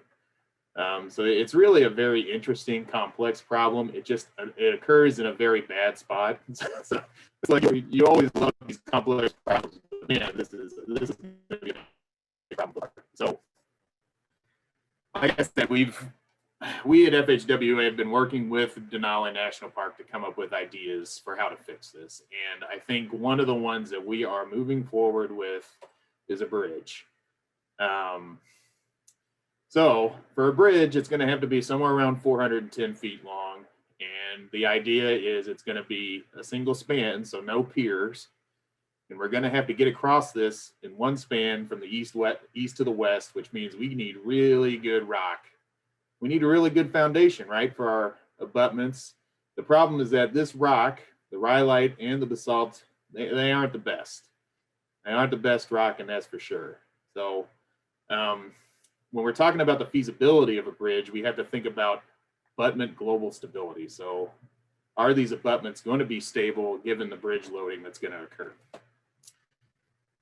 So it's really a very interesting, complex problem. It occurs in a very bad spot. So it's like you always love these complex problems. But man, this is a problem. So like I said, we at FHWA have been working with Denali National Park to come up with ideas for how to fix this. And I think one of the ones that we are moving forward with is a bridge. So for a bridge, it's going to have to be somewhere around 410 feet long. And the idea is it's going to be a single span, so no piers. And we're going to have to get across this in one span from the east to the west, which means we need really good rock. We need a really good foundation, right, for our abutments. The problem is that this rock, the rhyolite and the basalt, they aren't the best. They aren't the best rock, and that's for sure. So when we're talking about the feasibility of a bridge, we have to think about abutment global stability. So are these abutments going to be stable given the bridge loading that's going to occur?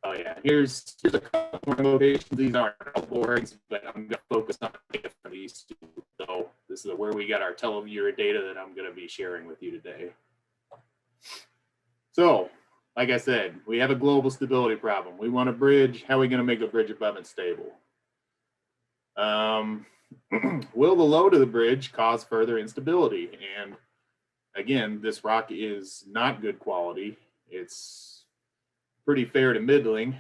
Oh yeah, here's a couple more locations. These aren't all borings, but I'm going to focus on these two. So this is where we got our Televiewer data that I'm going to be sharing with you today. So, like I said, we have a global stability problem. We want a bridge. How are we going to make a bridge abutment stable? Will the load of the bridge cause further instability? And again, this rock is not good quality. It's pretty fair to middling.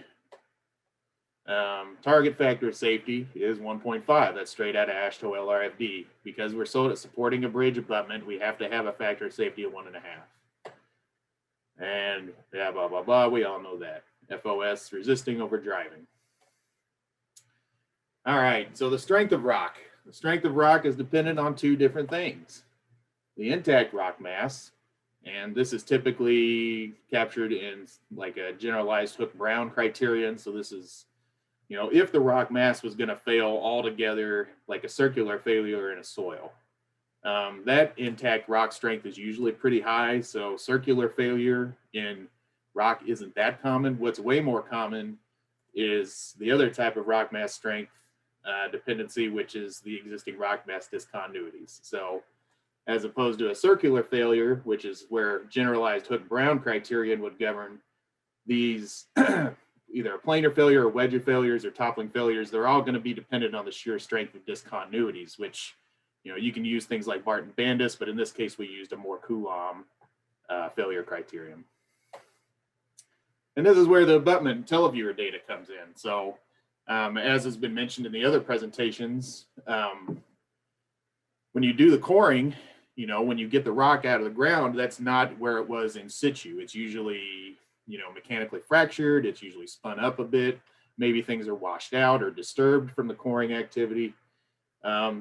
Target factor of safety is 1.5. That's straight out of AASHTO LRFD. Because we're supporting a bridge abutment, we have to have a factor of safety of 1.5. And yeah, blah, blah, blah. We all know that. FOS, resisting over driving. All right, so the strength of rock. The strength of rock is dependent on two different things. The intact rock mass, and this is typically captured in like a generalized Hook-Brown criterion. So this is, you know, if the rock mass was going to fail altogether, like a circular failure in a soil. That intact rock strength is usually pretty high. So circular failure in rock isn't that common. What's way more common is the other type of rock mass strength dependency, which is the existing rock mass discontinuities. So as opposed to a circular failure, which is where generalized Hook-Brown criterion would govern, these either a planar failure or wedge failures or toppling failures, they're all going to be dependent on the shear strength of discontinuities, which, you know, you can use things like Barton-Bandis, but in this case, we used a more Coulomb failure criterion. And this is where the abutment Televiewer data comes in. So as has been mentioned in the other presentations, when you do the coring, you know, when you get the rock out of the ground, that's not where it was in situ. It's usually, you know, mechanically fractured. It's usually spun up a bit. Maybe things are washed out or disturbed from the coring activity.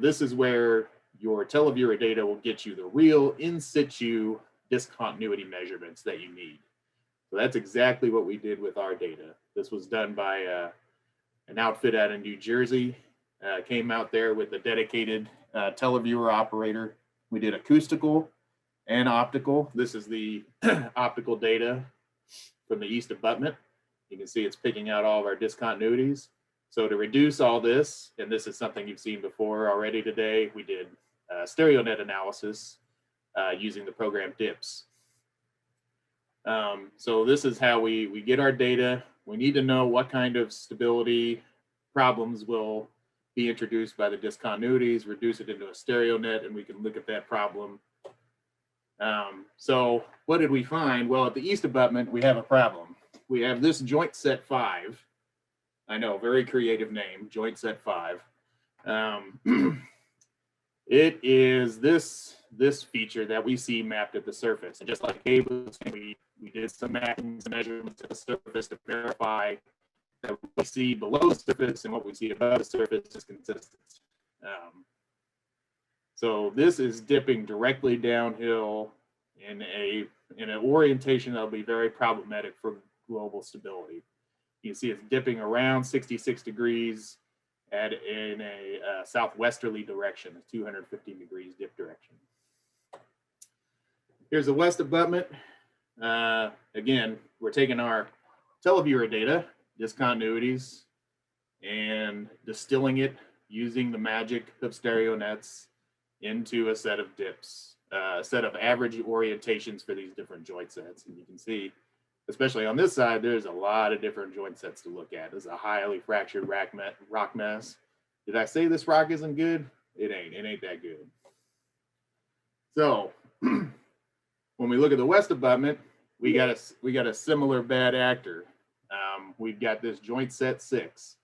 This is where your Televiewer data will get you the real in situ discontinuity measurements that you need. So that's exactly what we did with our data. This was done by an outfit out in New Jersey. Came out there with a dedicated Televiewer operator. We did acoustical and optical. This is the optical data from the east abutment. You can see it's picking out all of our discontinuities. So to reduce all this, and this is something you've seen before already today, we did stereo net analysis using the program DIPS. So this is how we get our data. We need to know what kind of stability problems will be introduced by the discontinuities, reduce it into a stereo net, and we can look at that problem. So what did we find? Well, at the east abutment, we have a problem. We have this joint set 5. I know, very creative name, joint set 5. It is this feature that we see mapped at the surface. And just like Gabe was saying, we did some mapping, some measurements at the surface to verify that what we see below the surface and what we see above the surface is consistent. So this is dipping directly downhill in an orientation that'll be very problematic for global stability. You can see it's dipping around 66 degrees in a southwesterly direction, a 250 degrees dip direction. Here's the west abutment. Again, we're taking our Televiewer data, discontinuities, and distilling it using the magic of stereo nets into a set of dips, a set of average orientations for these different joint sets. And you can see, especially on this side, there's a lot of different joint sets to look at. This is a highly fractured rock mass. Did I say this rock isn't good? It ain't that good. So when we look at the west abutment, we got a similar bad actor. We've got this joint set 6.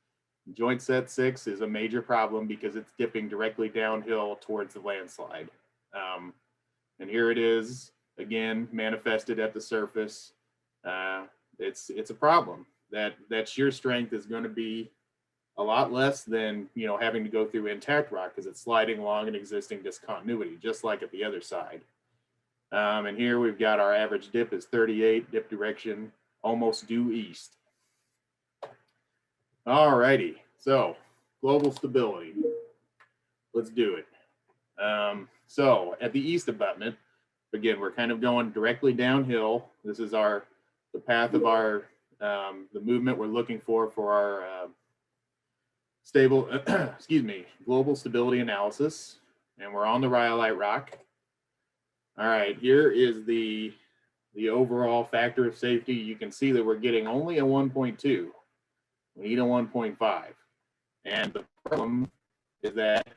Joint set 6 is a major problem because it's dipping directly downhill towards the landslide. And here it is, again, manifested at the surface. It's a problem. That shear strength is going to be a lot less than, you know, having to go through intact rock because it's sliding along an existing discontinuity, just like at the other side. And here we've got our average dip is 38, dip direction almost due east. All righty, so global stability. Let's do it. So at the east abutment, again, we're kind of going directly downhill. This is the path of our the movement we're looking for our stable, global stability analysis, and we're on the rhyolite rock. All right, here is the overall factor of safety. You can see that we're getting only a 1.2. We need a 1.5. And the problem is that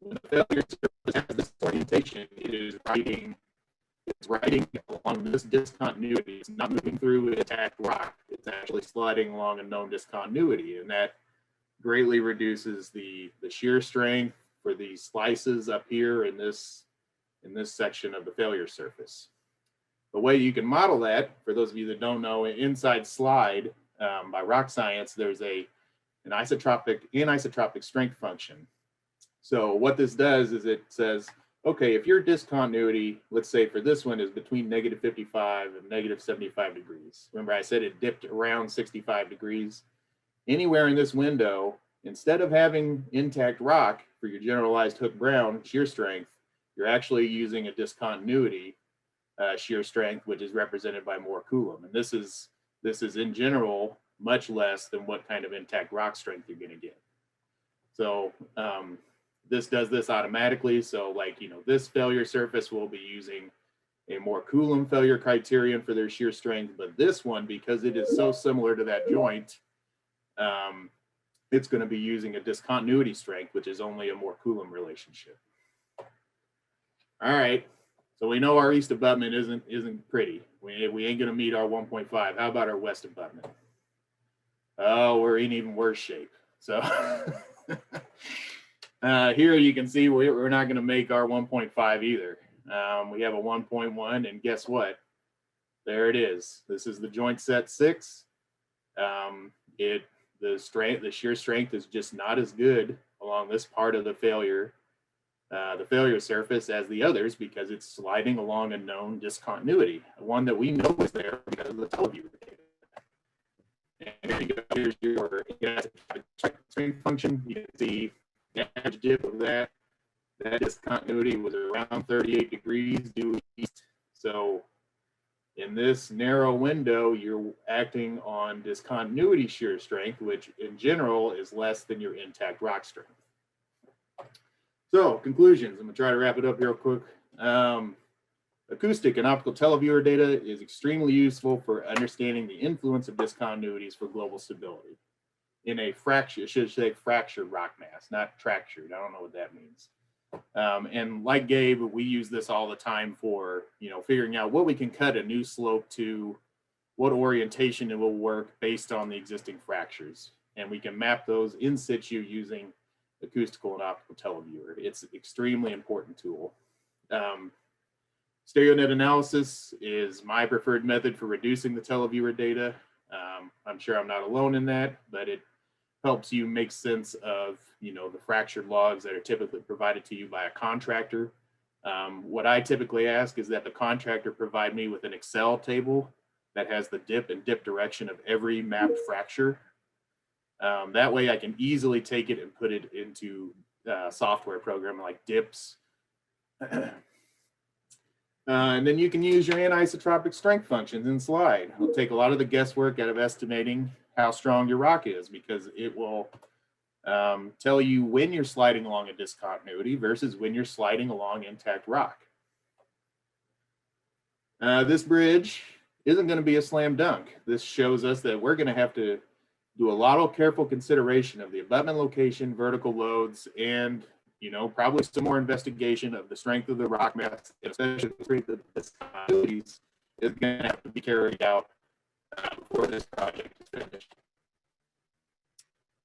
when the failure surface has this orientation, it's riding along this discontinuity. It's not moving through intact rock. It's actually sliding along a known discontinuity. And that greatly reduces the shear strength for these slices up here in this section of the failure surface. The way you can model that, for those of you that don't know, inside slide by Rock Science, there's an anisotropic strength function. So what this does is it says, okay, if your discontinuity, let's say for this one, is between -55 and -75 degrees. Remember I said it dipped around 65 degrees. Anywhere in this window, instead of having intact rock for your generalized Hook-Brown shear strength, you're actually using a discontinuity shear strength, which is represented by more Coulomb. And this is in general much less than what kind of intact rock strength you're going to get. So this does this automatically. So like, you know, this failure surface will be using a more Coulomb failure criterion for their shear strength, but this one, because it is so similar to that joint, it's going to be using a discontinuity strength, which is only a more Coulomb relationship. All right. So we know our east abutment isn't pretty. We ain't going to meet our 1.5. How about our west abutment? Oh, we're in even worse shape. So here you can see we're not going to make our 1.5 either. We have a 1.1, and guess what? There it is. This is the joint set 6. The shear strength is just not as good along this part of the failure surface as the others, because it's sliding along a known discontinuity, one that we know is there because of the Televiewer data. And there you go. Here's your strength function. You can see the average dip of that discontinuity was around 38 degrees due east. So in this narrow window, you're acting on discontinuity shear strength, which in general is less than your intact rock strength. So conclusions, I'm gonna try to wrap it up here real quick. Acoustic and optical televiewer data is extremely useful for understanding the influence of discontinuities for global stability in a fractured, should say fractured rock mass, not fractured. I don't know what that means. And like Gabe, we use this all the time for, you know, figuring out what we can cut a new slope to, what orientation it will work based on the existing fractures. And we can map those in situ using acoustical and optical televiewer. It's an extremely important tool. Stereo net analysis is my preferred method for reducing the televiewer data. I'm sure I'm not alone in that, but it helps you make sense of, you know, the fractured logs that are typically provided to you by a contractor. What I typically ask is that the contractor provide me with an Excel table that has the dip and dip direction of every mapped fracture. That way I can easily take it and put it into a software program like DIPS. And then you can use your anisotropic strength functions in slide. It'll take a lot of the guesswork out of estimating how strong your rock is, because it will tell you when you're sliding along a discontinuity versus when you're sliding along intact rock. This bridge isn't going to be a slam dunk. This shows us that we're going to have to do a lot of careful consideration of the abutment location, vertical loads, and, you know, probably some more investigation of the strength of the rock mass, especially the strength of the discontinuities, is going to have to be carried out before this project is finished.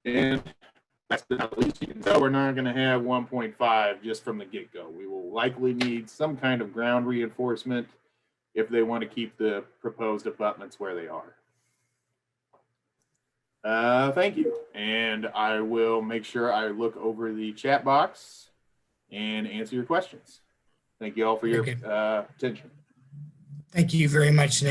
And last but not least, you can tell we're not going to have 1.5 just from the get-go. We will likely need some kind of ground reinforcement if they want to keep the proposed abutments where they are. Thank you. And I will make sure I look over the chat box and answer your questions. Thank you all for your attention. Thank you very much, Nick.